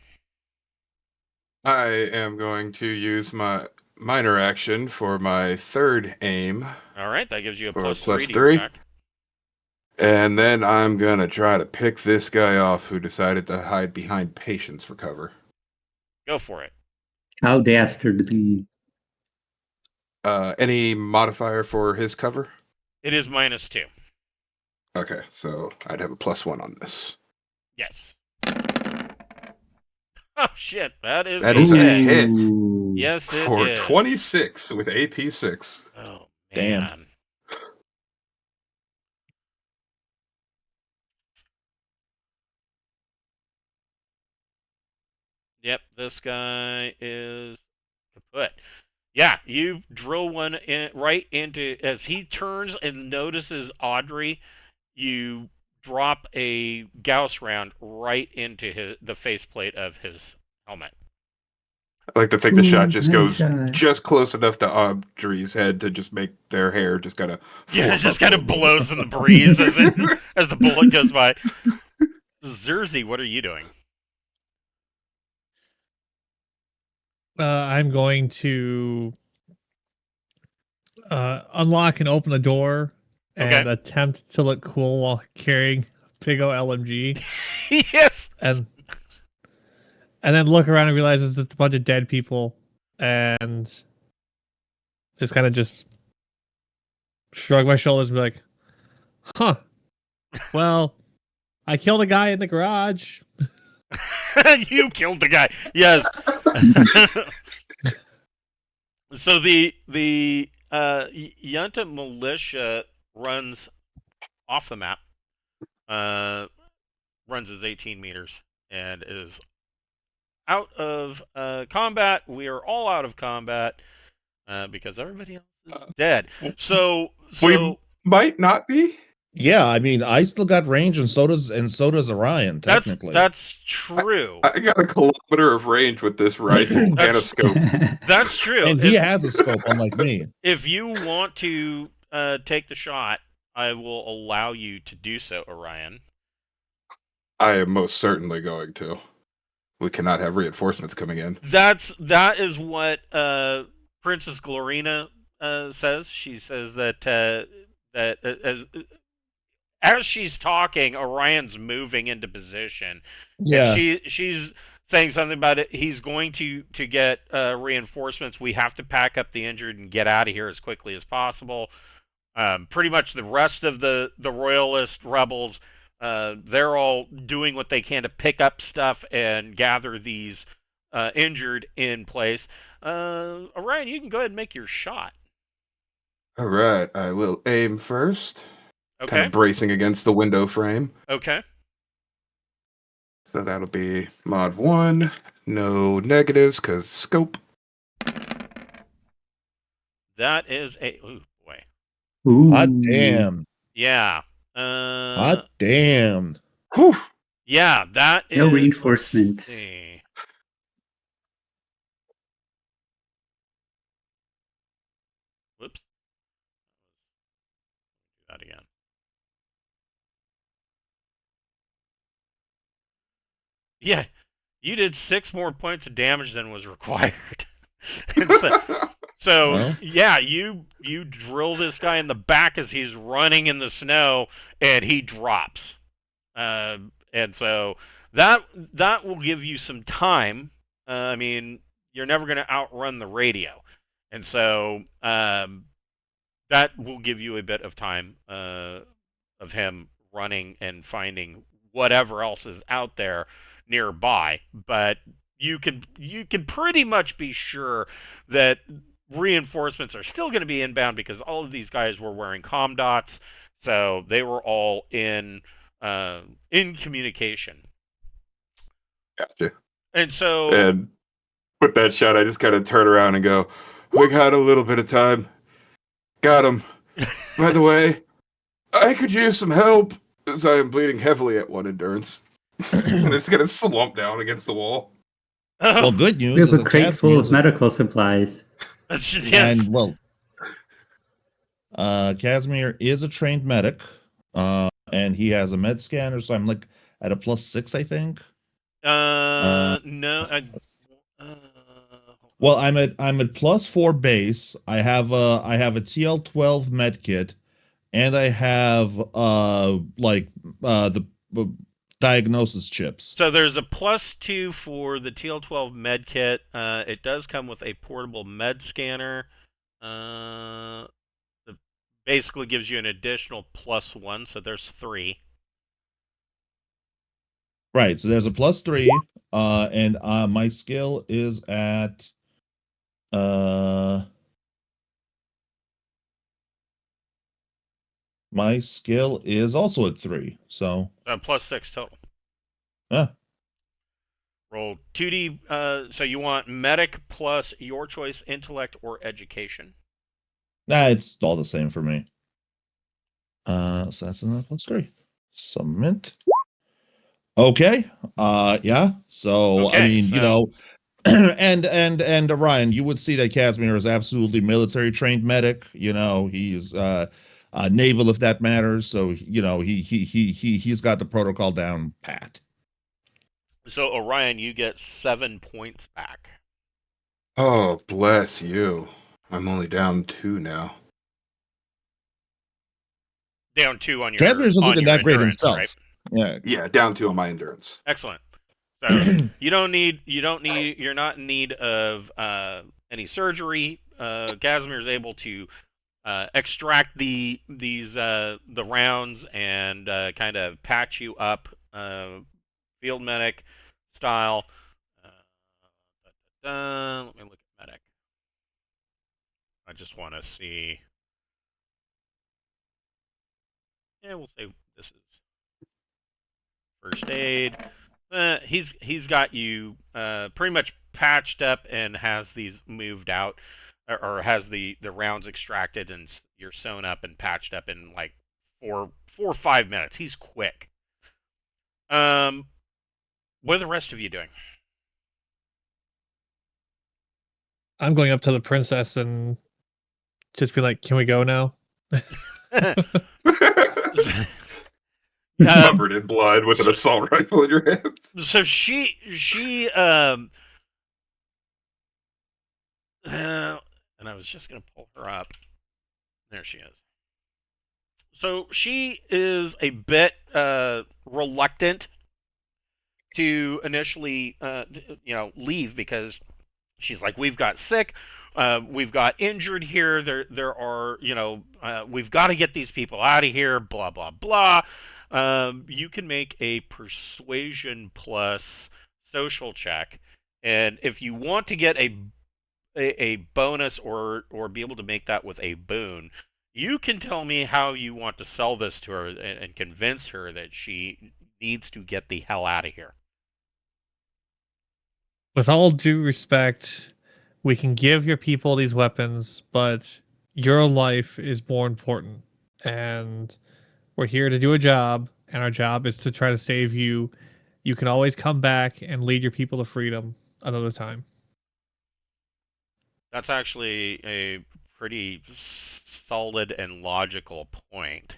I am going to use my minor action for my third aim. All right, that gives you a For +3 to +3. attack. And then I'm going to try to pick this guy off who decided to hide behind patience for cover. Go for it. How dastardly. Any modifier for his cover? It is -2. Okay, so I'd have a +1 on this. Yes. Oh, shit. That is a hit. Ooh. Yes, it For is. 26 with AP 6. Oh, Damn. man. Yep, this guy is kaput. Yeah, you drill one right into, as he turns and notices Audrey, you drop a Gauss round right into the faceplate of his helmet. I like to think the shot just goes headshot. just close enough to Audrey's head to just make their hair just kind of Yeah, it just kind of blows in the breeze as the bullet goes by. Zerzy, what are you doing? I'm going to unlock and open the door and attempt to look cool while carrying a big ol' LMG. Yes. And then look around and realize there's a bunch of dead people, and just kind of just shrug my shoulders and be like, "Huh? Well, I killed a guy in the garage." You killed the guy. Yes. So the junta militia runs off the map. Runs as 18 meters and is out of combat. We are all out of combat because everybody else is dead. So we might not be. yeah, I mean, I still got range, and so does Orion. Technically, that's true. I got a kilometer of range with this rifle and a scope. That's true. and he has a scope, unlike me. If you want to take the shot, I will allow you to do so, Orion. I am most certainly going to. we cannot have reinforcements coming in. That is what Princess Glorina says. She says that as she's talking, Orion's moving into position, and Yeah. she's saying something about it. He's going to get reinforcements. We have to pack up the injured and get out of here as quickly as possible. Pretty much the rest of the royalist rebels, they're all doing what they can to pick up stuff and gather these injured in place. Orion, you can go ahead and make your shot. All right, I will aim first. Kind Okay. of bracing against the window frame. Okay. So that'll be mod 1. No negatives, because scope. That is a. Ooh, boy. Ooh. Hot damn. Yeah. Hot damn. Whew. Yeah, that is. No reinforcements. Let's see. Whoops. Do that again. Yeah, you did 6 more points of damage than was required. So Well. yeah, you drill this guy in the back as he's running in the snow, and he drops. And so that will give you some time. I mean, you're never going to outrun the radio, and so that will give you a bit of time of him running and finding whatever else is out there nearby. But you can pretty much be sure that reinforcements are still going to be inbound because all of these guys were wearing comm dots, so they were all in communication. Gotcha. And so, And with that shot, I just kind of turn around and go, we got a little bit of time. Got him. By the way, I could use some help as I am bleeding heavily at 1 endurance. And it's going to slump down against the wall. Well, good news. We have is a that crate full of Casimir- medical supplies. yes. And well, Casimir is a trained medic, and he has a med scanner, so I'm like at a +6, I think. No. Well, I'm at +4 base. I have a TL12 med kit, and I have the diagnosis chips. So there's a +2 for the TL12 med kit. It does come with a portable med scanner. It basically gives you an additional +1, so there's 3. Right. So there's a +3, and my skill is at my skill is also at 3. So +6 total. yeah. Roll 2D. So you want medic plus your choice, intellect or education. Nah, it's all the same for me. So that's another +3. Submit. Okay. Yeah. So Okay, I mean, so- you know, and Ryan, you would see that Casimir is absolutely military trained medic. You know, he's naval if that matters. So you know, he's got the protocol down pat. So Orion, you get 7 points back. Oh, bless you. I'm only down 2 now. Down 2 on your. Casimir's not on looking your that great endurance, himself. right? Yeah. Yeah, down 2 on my endurance. Excellent. So you're not in need of any surgery. Casimir's able to extract these rounds and kind of patch you up, field medic style. Let me look at medic. I just want to see. Yeah, we'll say this is first aid. He's got you pretty much patched up and has these moved out, or has the rounds extracted, and you're sewn up and patched up in like 4 or 5 minutes. He's quick. What are the rest of you doing? I'm going up to the princess and just be like, "Can we go now?" Covered in blood with an assault rifle in your hand. So she and I was just gonna pull her up. There she is. So she is a bit reluctant to initially leave, because she's like, we've got sick, we've got injured here, there are, we've got to get these people out of here, blah blah blah. You can make a persuasion plus social check, and if you want to get a bonus, or be able to make that with a boon, you can tell me how you want to sell this to her and convince her that she needs to get the hell out of here. With all due respect, we can give your people these weapons, but your life is more important. And we're here to do a job, and our job is to try to save you. You can always come back and lead your people to freedom another time. That's actually a pretty solid and logical point.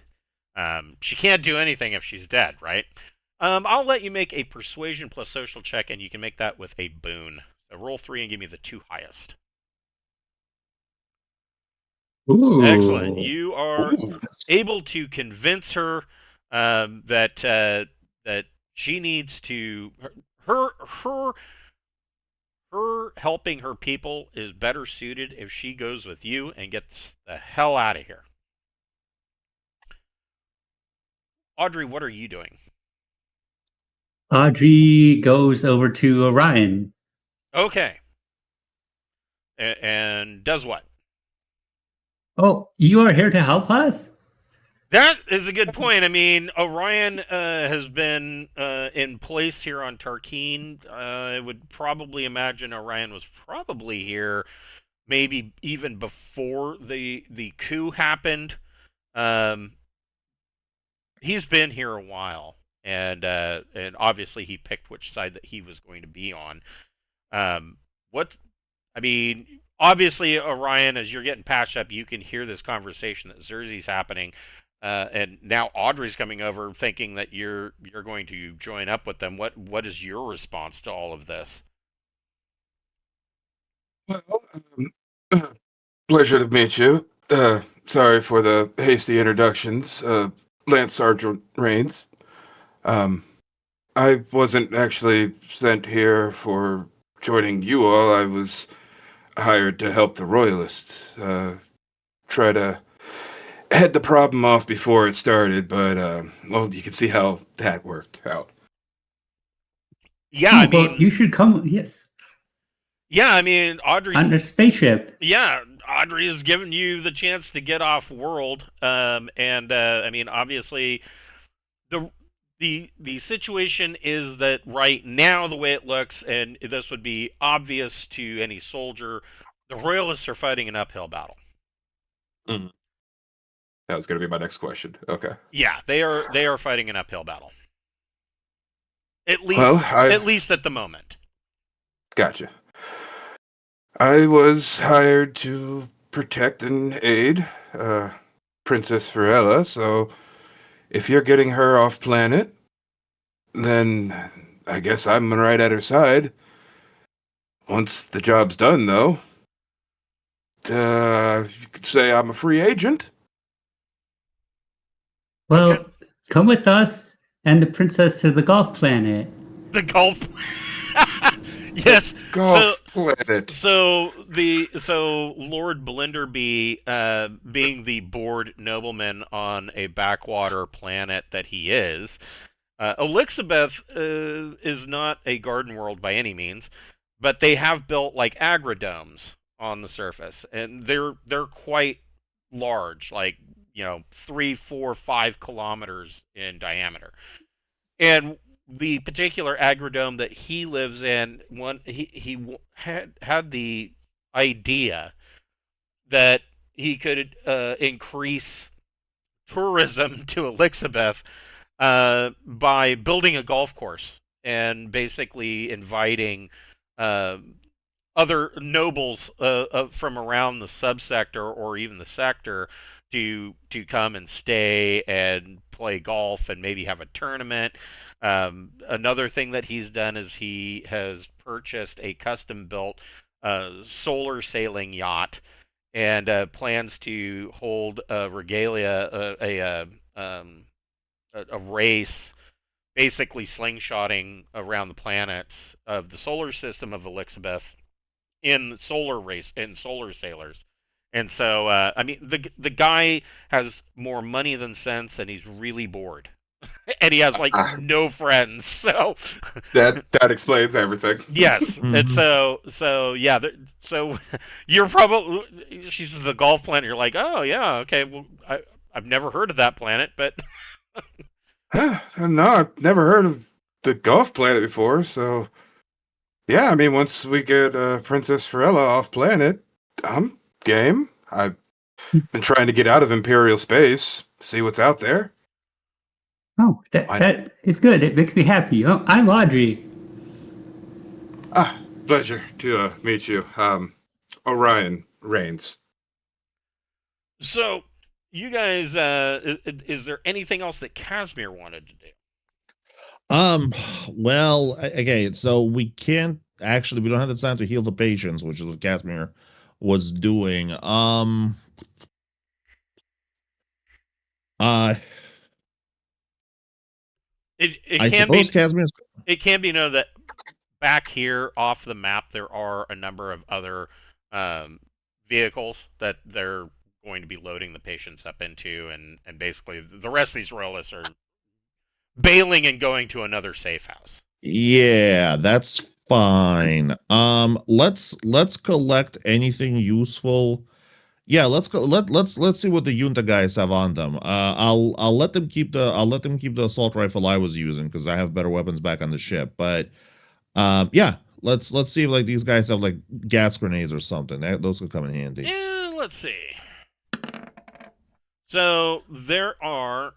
She can't do anything if she's dead, right? I'll let you make a persuasion plus social check, and you can make that with a boon. So roll 3 and give me the 2 highest. Ooh. Excellent. You are Ooh. able to convince her that she needs to her helping her people is better suited if she goes with you and gets the hell out of here. Audrey, what are you doing? Audrey goes over to Orion. Okay. And does what? Oh, you are here to help us? That is a good point. I mean, Orion has been in place here on Tarkeen. I would probably imagine Orion was probably here maybe even before the coup happened. He's been here a while, and obviously he picked which side that he was going to be on. Obviously, Orion, as you're getting patched up, you can hear this conversation that Xerxes happening, and now Audrey's coming over, thinking that you're going to join up with them. What is your response to all of this? Well, pleasure to meet you. Sorry for the hasty introductions. Lance Sergeant Rains. I wasn't actually sent here for joining you all. I was hired to help the Royalists. Try to head the problem off before it started, but, well, you can see how that worked out. Yeah, Well, you should come. Yes, Yeah, I mean, Audrey. on the spaceship. Yeah, Audrey has given you the chance to get off world, and I mean, obviously, the situation is that right now, the way it looks, and this would be obvious to any soldier, the Royalists are fighting an uphill battle. Mm. That was going to be my next question. Okay. Yeah, they are fighting an uphill battle. At least, Well, at least at the moment. Gotcha. I was hired to protect and aid Princess Varela, so if you're getting her off planet, then I guess I'm right at her side. Once the job's done, though, you could say I'm a free agent. Well, Okay. come with us and the princess to the golf planet. The golf. Yes. Golf planet. So Lord Blinderby, being the bored nobleman on a backwater planet that he is, Elixabeth is not a garden world by any means, but they have built like agrodomes on the surface, and they're quite large, like 3, 4, 5 kilometers in diameter. And the particular agrodome that he lives in, he had the idea that he could increase tourism to Elixabeth by building a golf course and basically inviting other nobles from around the subsector or even the sector to come and stay and play golf and maybe have a tournament. Another thing that he's done is he has purchased a custom built solar sailing yacht and plans to hold a regalia, a race, basically slingshotting around the planets of the solar system of Elizabeth in solar sailors. And so, I mean, the guy has more money than sense, and he's really bored, and he has like Ah, no friends. So, that explains everything. yes, and so yeah, so you're probably she's the golf planet. You're like, oh yeah, okay, well, I've never heard of that planet, but No, I've never heard of the Golf Planet before, so yeah, I mean, once we get Princess Farella off planet, I'm game. I've been trying to get out of Imperial space, see what's out there. Oh, that is good. It makes me happy. Oh, I'm Audrey. Ah, pleasure to meet you. Orion Reigns. so you guys, is there anything else that Casimir wanted to do? Well, okay, so we can't actually, we don't have the time to heal the patients, which is what Casimir was doing. Uh, It I can be suppose Casimir's. it can be known that back here off the map there are a number of other vehicles that they're going to be loading the patients up into, and basically the rest of these royalists are bailing and going to another safe house. Yeah, that's fine. Let's collect anything useful. Yeah, let's go. Let's see what the junta guys have on them. I'll let them keep the assault rifle I was using because I have better weapons back on the ship. But yeah, let's see if like these guys have like gas grenades or something. Those could come in handy. Yeah, let's see. So there are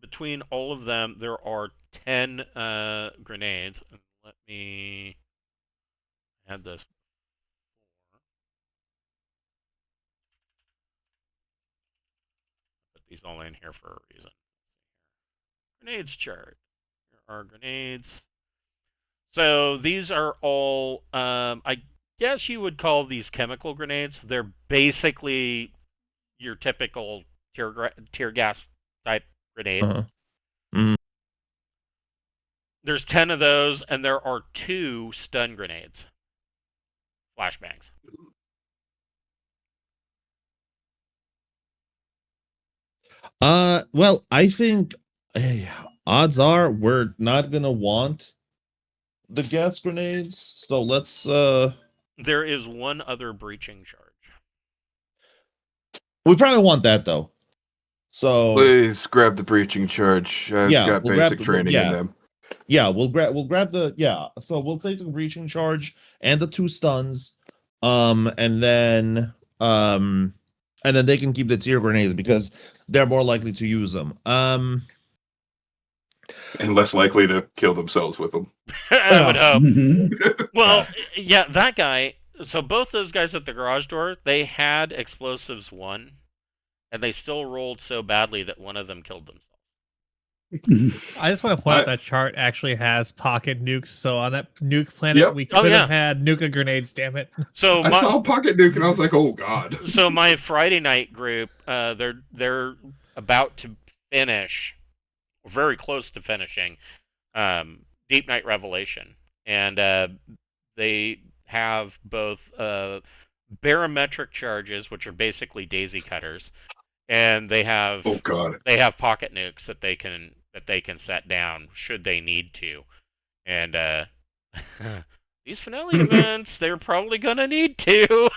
between all of them there are 10 grenades. Let me add this. Put these all in here for a reason. Grenades chart. Here are grenades. So these are all, I guess you would call these chemical grenades. They're basically your typical tear gas type grenade. Uh-huh. Mm. There's 10 of those, and there are 2 stun grenades. Flashbangs. Well, I think odds are we're not gonna want the gas grenades. So let's There is one other breaching charge. we probably want that though. So Please grab the breaching charge. I've Yeah, got we'll basic grab- training yeah. in them. yeah, we'll grab the so we'll take the reaching charge and the 2 stuns. And then they can keep the tear grenades because they're more likely to use them. And less likely to kill themselves with them. I would hope. Mhm. Well, yeah, that guy. So both those guys at the garage door, they had explosives 1, and they still rolled so badly that one of them killed themselves. I just want to point out I- that chart actually has pocket nukes. So on that nuke planet, Yep. we Oh, could yeah. have had nuke grenades. Damn it! So I saw a pocket nuke and I was like, oh god. so my Friday night group, they're about to finish, very close to finishing, Deep Night Revelation, and they have both barometric charges, which are basically daisy cutters, and they have Oh god. pocket nukes that they can set down should they need to, and these finale events they're probably gonna need to.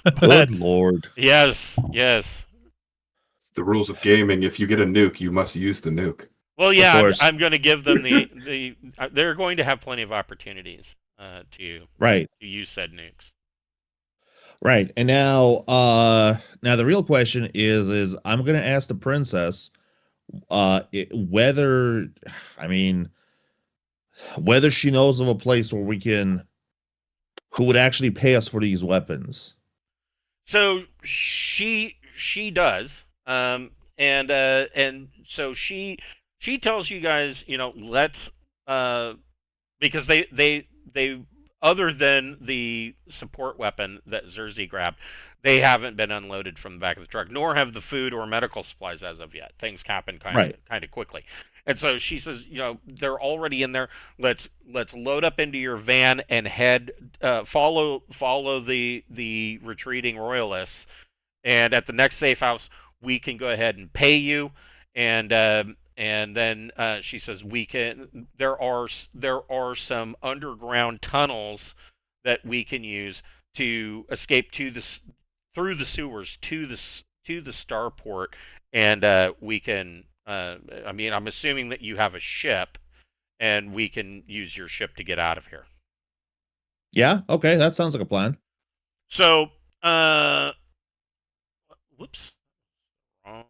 But Good lord. yes. The rules of gaming, if you get a nuke, you must use the nuke. Well, yeah, course. I'm going to give them the they're going to have plenty of opportunities to Right. use said nukes. Right. And now the real question is I'm going to ask the princess whether she knows of a place where we can who would actually pay us for these weapons. So she does, and so she tells you guys, let's because they other than the support weapon that Zerzi grabbed, they haven't been unloaded from the back of the truck, nor have the food or medical supplies as of yet. Things happen Right. kind of quickly. And so she says, they're already in there. Let's load up into your van and head follow the retreating royalists. And at the next safe house, we can go ahead and pay you. And then she says we can. There are some underground tunnels that we can use to escape through the sewers to the starport, and we can. I mean, I'm assuming that you have a ship, and we can use your ship to get out of here. Yeah, okay, that sounds like a plan. So, whoops, wrong.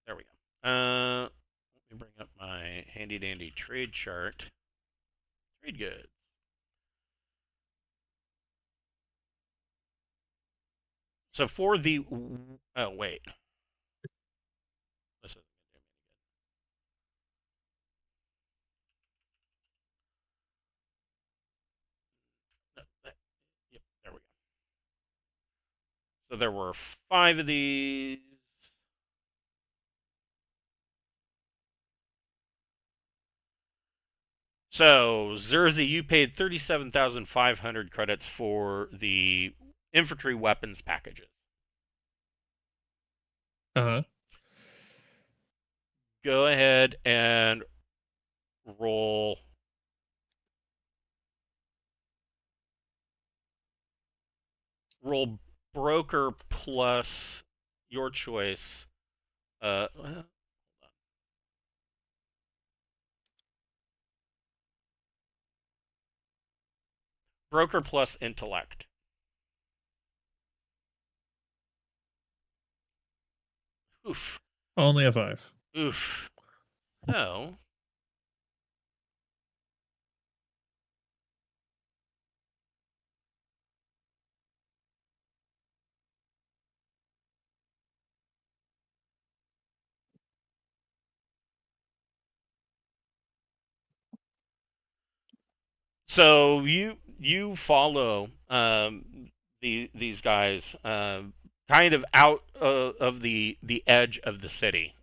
There we go. Let me bring up my handy dandy trade chart. Trade goods. So for the oh wait, this is yep, there we go. So there were 5 of these. So Zerzi, you paid 37,500 credits for the infantry weapons packages. Uh-huh. Go ahead and roll broker plus your choice. Well, broker plus intellect. Oof. Only a 5. Oof. So So you follow these guys kind of out of the edge of the city.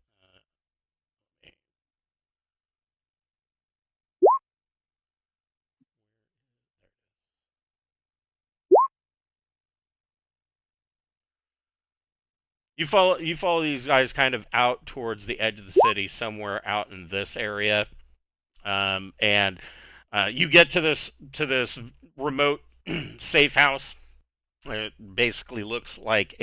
You follow these guys kind of out towards the edge of the city, somewhere out in this area, and you get to this remote safe house. It basically looks like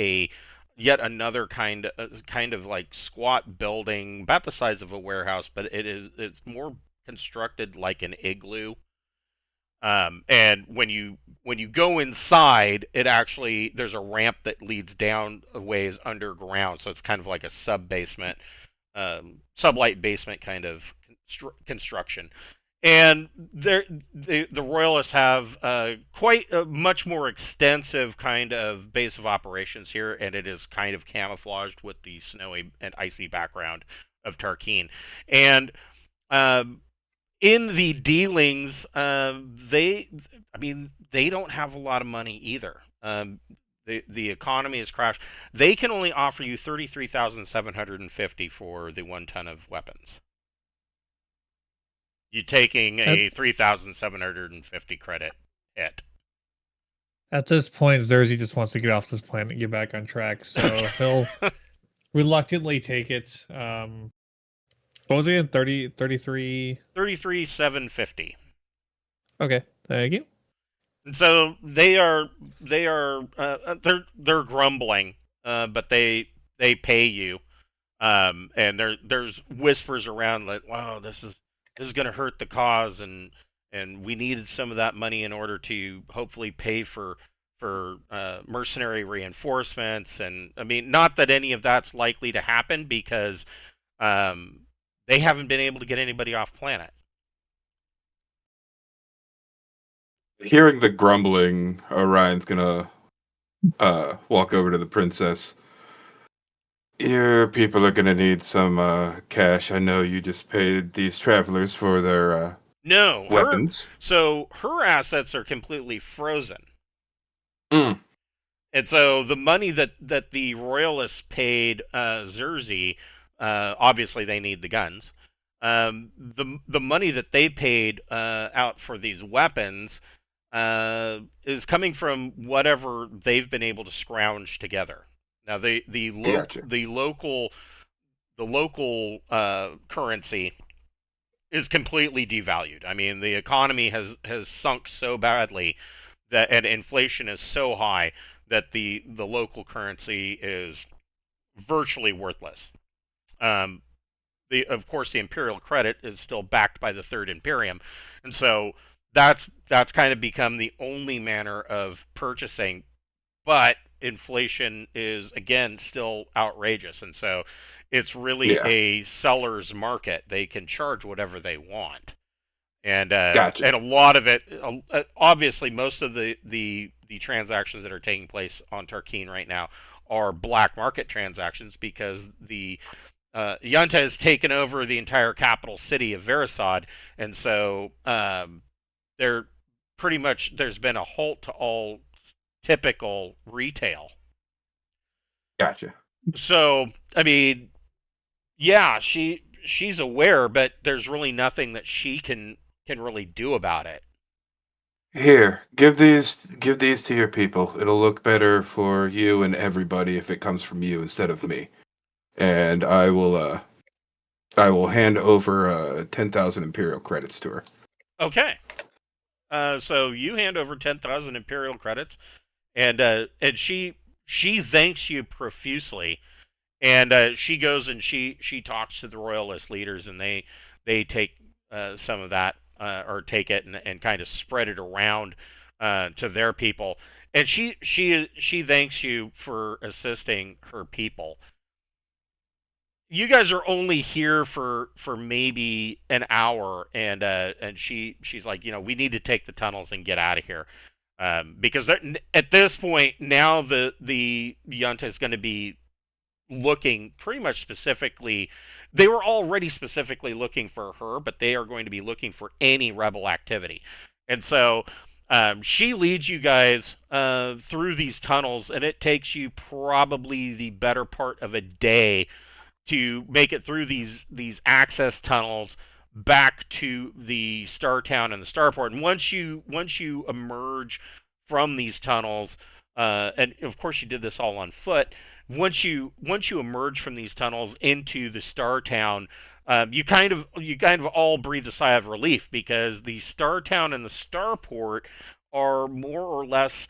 yet another kind of like squat building, about the size of a warehouse, but it's more constructed like an igloo. And when you go inside, it actually there's a ramp that leads down a ways underground, so it's kind of like a sub-basement, sublight basement kind of construction. And the Royalists have quite a much more extensive kind of base of operations here, and it is kind of camouflaged with the snowy and icy background of Tarkeen. And in the dealings, they don't have a lot of money either. The economy has crashed. They can only offer you 33,750 for the 1 ton of weapons. You taking a 3,750 credit hit. At this point, Zerzi just wants to get off this planet and get back on track, so he'll reluctantly take it. What was it again? 33? 33,750. Okay, thank you. And so they're grumbling, but they pay you, and there's whispers around like, wow, this is going to hurt the cause, and we needed some of that money in order to hopefully pay for mercenary reinforcements. And I mean, not that any of that's likely to happen, because they haven't been able to get anybody off planet. Hearing the grumbling, Orion's gonna walk over to the princess. Your people are gonna need some cash. I know you just paid these travelers for their No, weapons. her assets are completely frozen. Mm, And so the money that the royalists paid Xerxes, obviously they need the guns. The money that they paid out for these weapons is coming from whatever they've been able to scrounge together. Now gotcha. the local currency is completely devalued. I mean, the economy has sunk so badly that, and inflation is so high that the local currency is virtually worthless. Um, of course the imperial credit is still backed by the Third Imperium, and so that's kind of become the only manner of purchasing. But inflation is again still outrageous, and so it's really Yeah, a seller's market. They can charge whatever they want, gotcha. and a lot of it, obviously, most of the transactions that are taking place on Tarkine right now are black market transactions because the junta has taken over the entire capital city of Verisad, and so they're pretty much there's been a halt to all typical retail. Gotcha. So I mean, yeah, she's aware, but there's really nothing that she can really do about it. Here, give these to your people. It'll look better for you and everybody if it comes from you instead of me. And I will hand over 10,000 imperial credits to her. Okay. So you hand over 10,000 imperial credits, and she thanks you profusely, and she goes and she talks to the royalist leaders, and they take some of that or take it and kind of spread it around to their people, and she thanks you for assisting her people. You guys are only here for maybe an hour, and she's like, we need to take the tunnels and get out of here, because at this point now the junta is going to be looking pretty much specifically. They were already specifically looking for her, but they are going to be looking for any rebel activity, and so. She leads you guys through these tunnels, and it takes you probably the better part of a day to make it through these access tunnels back to the Star Town and the Starport. And once you emerge from these tunnels, and of course you did this all on foot. Once you emerge from these tunnels into the Star Town, you kind of all breathe a sigh of relief because the Star Town and the Starport are more or less,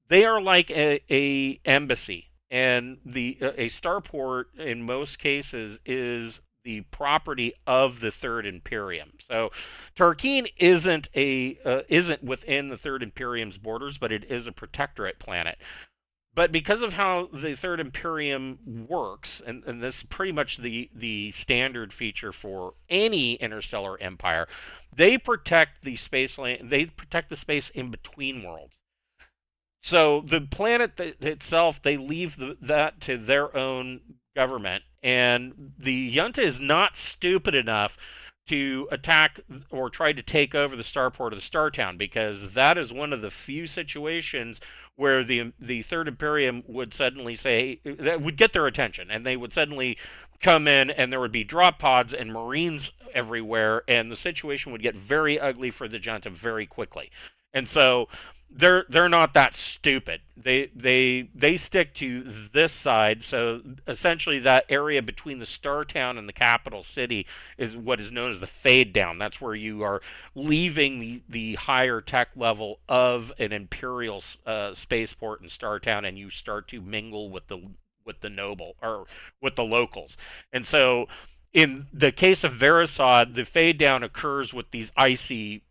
they are like a embassy, and the a starport in most cases is the property of the Third Imperium. So Tarkine isn't within the Third Imperium's borders, but it is a protectorate planet. But because of how the Third Imperium works, and this is pretty much the standard feature for any interstellar empire, they protect the space land. They protect the space in between worlds. So the planet itself, they leave that to their own government, and the junta is not stupid enough to attack or try to take over the starport of the Star Town, because that is one of the few situations where the Third Imperium would suddenly say that would get their attention, and they would suddenly come in, and there would be drop pods and Marines everywhere, and the situation would get very ugly for the junta very quickly. And so they're not that stupid. They stick to this side. So essentially, that area between the Star Town and the capital city is what is known as the fade down. That's where you are leaving the higher tech level of an imperial spaceport in Star Town, and you start to mingle with the noble or with the locals. And so in the case of Verisad, the fade down occurs with these icy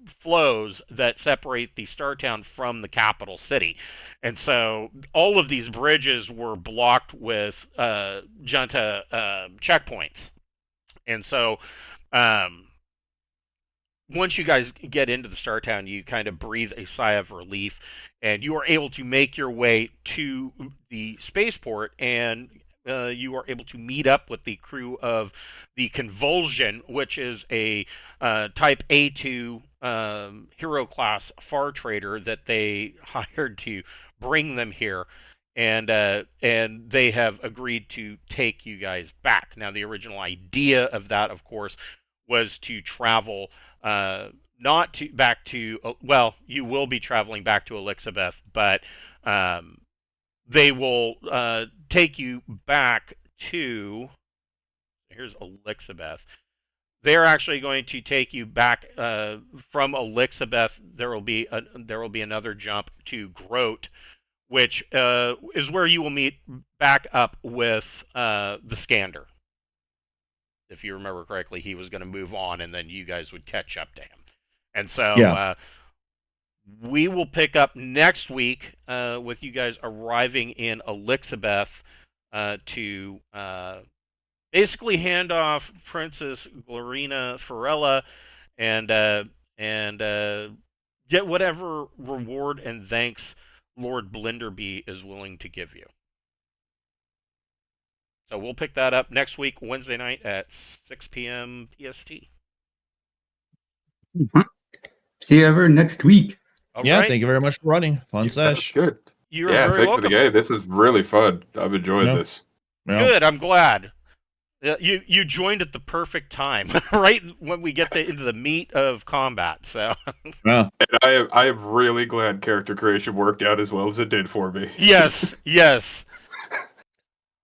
flows that separate the Star Town from the capital city. And so all of these bridges were blocked with junta checkpoints. And so um, once you guys get into the Star Town, you kind of breathe a sigh of relief, and you are able to make your way to the spaceport, and you are able to meet up with the crew of the Convulsion, which is a Type A2 hero class far trader that they hired to bring them here. And they have agreed to take you guys back. Now, the original idea of that, of course, was to travel not to back to well, you will be traveling back to Elizabeth, but they will take you back to here's Elizabeth. They're actually going to take you back from Elizabeth. There will be another jump to Grote, which is where you will meet back up with the Scander. If you remember correctly, he was going to move on, and then you guys would catch up to him. And so we will pick up next week with you guys arriving in Elizabeth to basically hand off Princess Glorina Farella and get whatever reward and thanks Lord Blenderby is willing to give you. So we'll pick that up next week, Wednesday night at 6 p.m. PST. See you ever next week. All Yeah, right. thank you very much for running. Fun That's sesh. good. You're Yeah, very thanks welcome. for the game. This is really fun. I've enjoyed this. Yeah. Good, I'm glad. You joined at the perfect time, right when we get into the meat of combat. So Yeah. And I am really glad character creation worked out as well as it did for me. yes.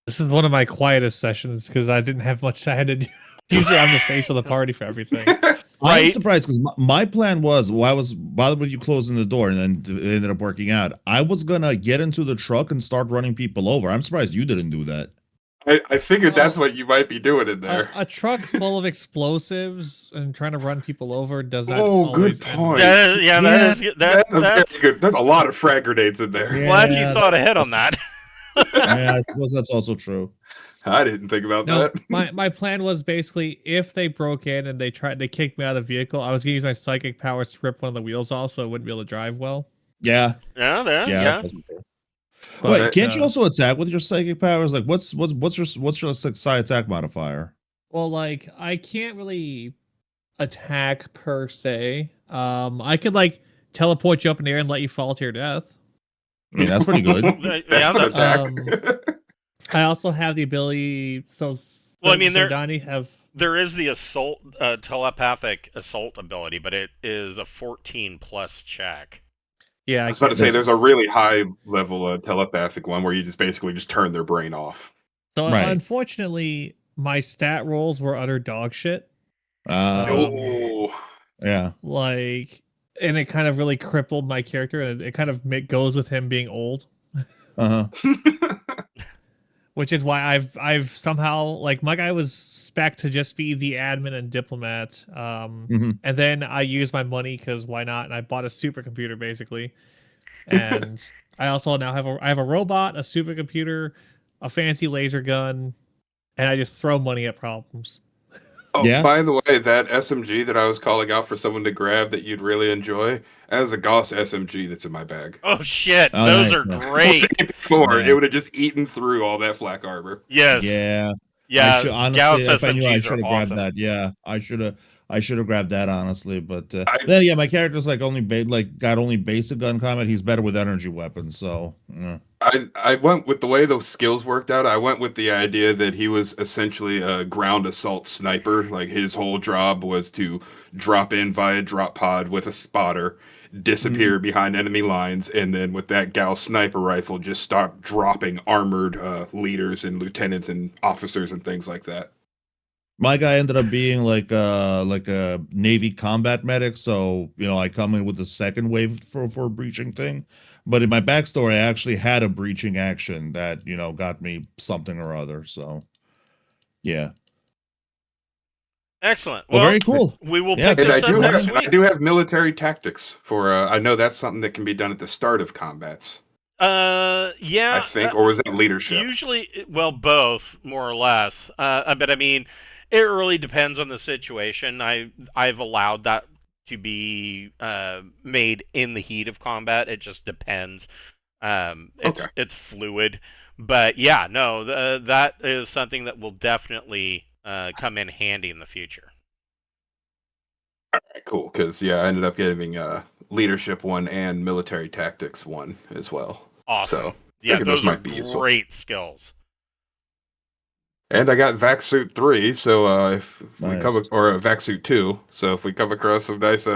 This is one of my quietest sessions because I didn't have much I had to do. Usually I'm the face of the party for everything. I'm Right. surprised because my plan was, well, I was bothered with you closing the door, and then it ended up working out. I was gonna get into the truck and start running people over. I'm surprised you didn't do that. I figured that's what you might be doing in there. A truck full of explosives and trying to run people over does that. Oh, good always end point. well? That is That's a that's very good. There's a lot of frag grenades in there. Yeah. glad you thought ahead on that. Yeah, I suppose that's also true. I didn't think about No, that. my plan was basically if they broke in and they kicked me out of the vehicle, I was gonna use my psychic powers to rip one of the wheels off so I wouldn't be able to drive well. Yeah, Yeah. that's true. But, Wait, can't you also attack with your psychic powers? Like, what's your psi attack modifier? Well, like I can't really attack per se. I could like teleport you up in the air and let you fall to your death. I mean, that's pretty good. That's an that- attack. I also have the ability. So, Well, I mean, there- Donnie have. There is the assault telepathic assault ability, but it is a 14 plus check. Yeah, I was about to say there's a really high level telepathic one where you just basically just turn their brain off. So Right. unfortunately, my stat rolls were utter dog shit. Oh, Yeah. Like, and it kind of really crippled my character, and it kind of goes with him being old, Uh huh. which is why I've somehow like my guy was spec to just be the admin and diplomat, Mhm. and then I used my money because why not? And I bought a supercomputer basically, and I also now have a robot, a supercomputer, a fancy laser gun, and I just throw money at problems. Oh, Yeah. by the way, that SMG that I was calling out for someone to grab that you'd really enjoy, that is a Gauss SMG that's in my bag. Oh shit, Oh, those nice, are nice. great. Before, Yeah. it would have just eaten through all that flak armor. Yes. Yeah. Yeah. I should, honestly, Gauss if I knew, I SMGs should are have grabbed awesome. that. Yeah, I should have grabbed that honestly. But I- then, yeah, my character's like got only basic gun combat. He's better with energy weapons. So yeah. I went with the way those skills worked out. I went with the idea that he was essentially a ground assault sniper. Like his whole job was to drop in via drop pod with a spotter, disappear behind enemy lines, and then with that Gauss sniper rifle, just start dropping armored leaders and lieutenants and officers and things like that. My guy ended up being like a Navy combat medic. So I come in with the second wave for a breaching thing. But in my backstory, I actually had a breaching action that got me something or other. So yeah. Excellent. Well, Well, very cool. we will Yeah, pick And this up next I week. do have military tactics for. I know that's something that can be done at the start of combats. Yeah. I think, or was that leadership? Usually, well, both more or less. But I mean, it really depends on the situation. I've allowed that to be made in the heat of combat. It just depends. It's fluid, but yeah, no, that is something that will definitely come in handy in the future. Cool, because I ended up getting leadership 1 and military tactics 1 as well. Awesome. So Yeah, figured those are might be useful. great skills. And I got vac suit 3, so if we Nice. come or vac suit 2, so if we come across some nice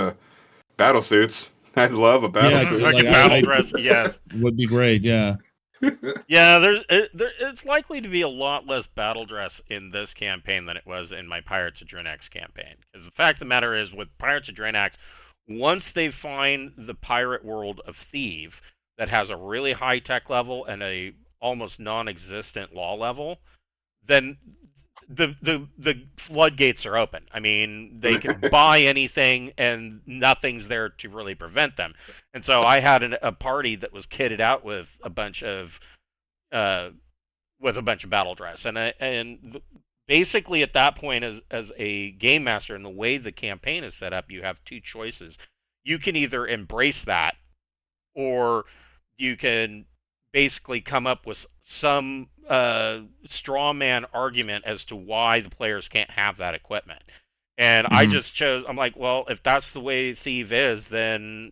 battle suits, I'd love a battle Yeah, suit. Like like, a battle I- dress, yes. Would be great, yeah. Yeah, it's likely to be a lot less battle dress in this campaign than it was in my Pirates of Drenax campaign. Because the fact of the matter is, with Pirates of Drenax, once they find the pirate world of Thieves that has a really high tech level and a almost non-existent law level, then the floodgates are open. I mean, they can buy anything, and nothing's there to really prevent them. And so I had a party that was kitted out with a bunch of battle dress, and basically at that point, as a game master, and the way the campaign is set up, you have two choices. You can either embrace that, or you can basically come up with some straw man argument as to why the players can't have that equipment. And I just chose, I'm like, well, if that's the way Thief is, then,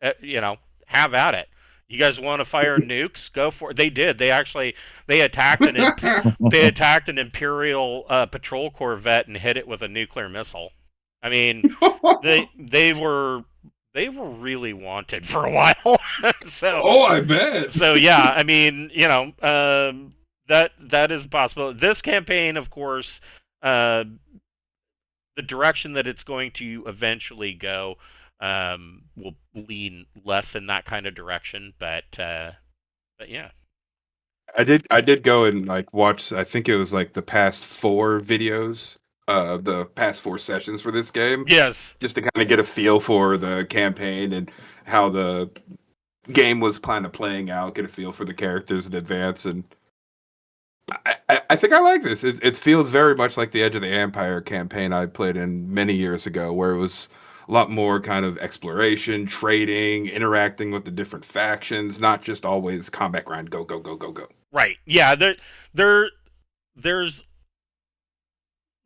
have at it. You guys want to fire nukes? Go for it. They did. They attacked an Imperial patrol corvette and hit it with a nuclear missile. I mean, they were really wanted for a while. So, I bet. so yeah, I mean, that is possible. This campaign, of course, the direction that it's going to eventually go will lean less in that kind of direction, but yeah. I did go and watch. I think it was the past 4 videos, the past 4 sessions for this game. Yes. Just to kind of get a feel for the campaign and how the game was kind of playing out. Get a feel for the characters in advance, and I think I like this. It feels very much like the Edge of the Empire campaign I played in many years ago, where it was a lot more kind of exploration, trading, interacting with the different factions, not just always combat grind, go, go, go, go, go. Right. Yeah, there's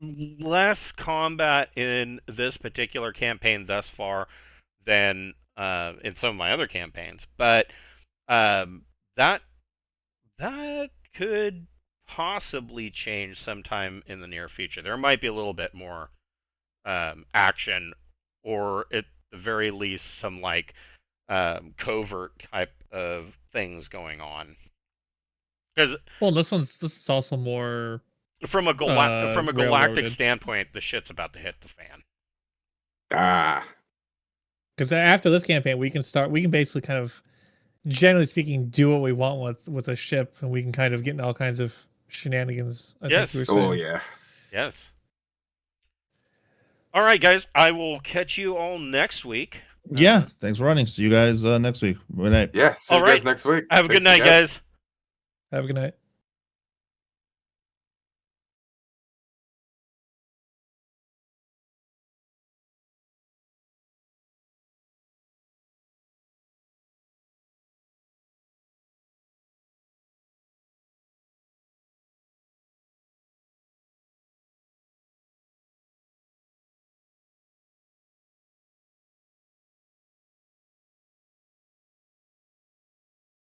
less combat in this particular campaign thus far than in some of my other campaigns, but that could possibly change sometime in the near future. There might be a little bit more action, or at the very least some covert type of things going on. Because this is also more from a galactic railroaded. standpoint, the shit's about to hit the fan. Because after this campaign, we can basically kind of, generally speaking, do what we want with a ship, and we can kind of get in all kinds of shenanigans. I Yes. think you were saying. Oh yeah. Yes. All right, guys. I will catch you all next week. Yeah, thanks for running. See you guys next week. Good night. Yeah. See you All guys right. next week. Have a good Thanks night, guys. Have a good night.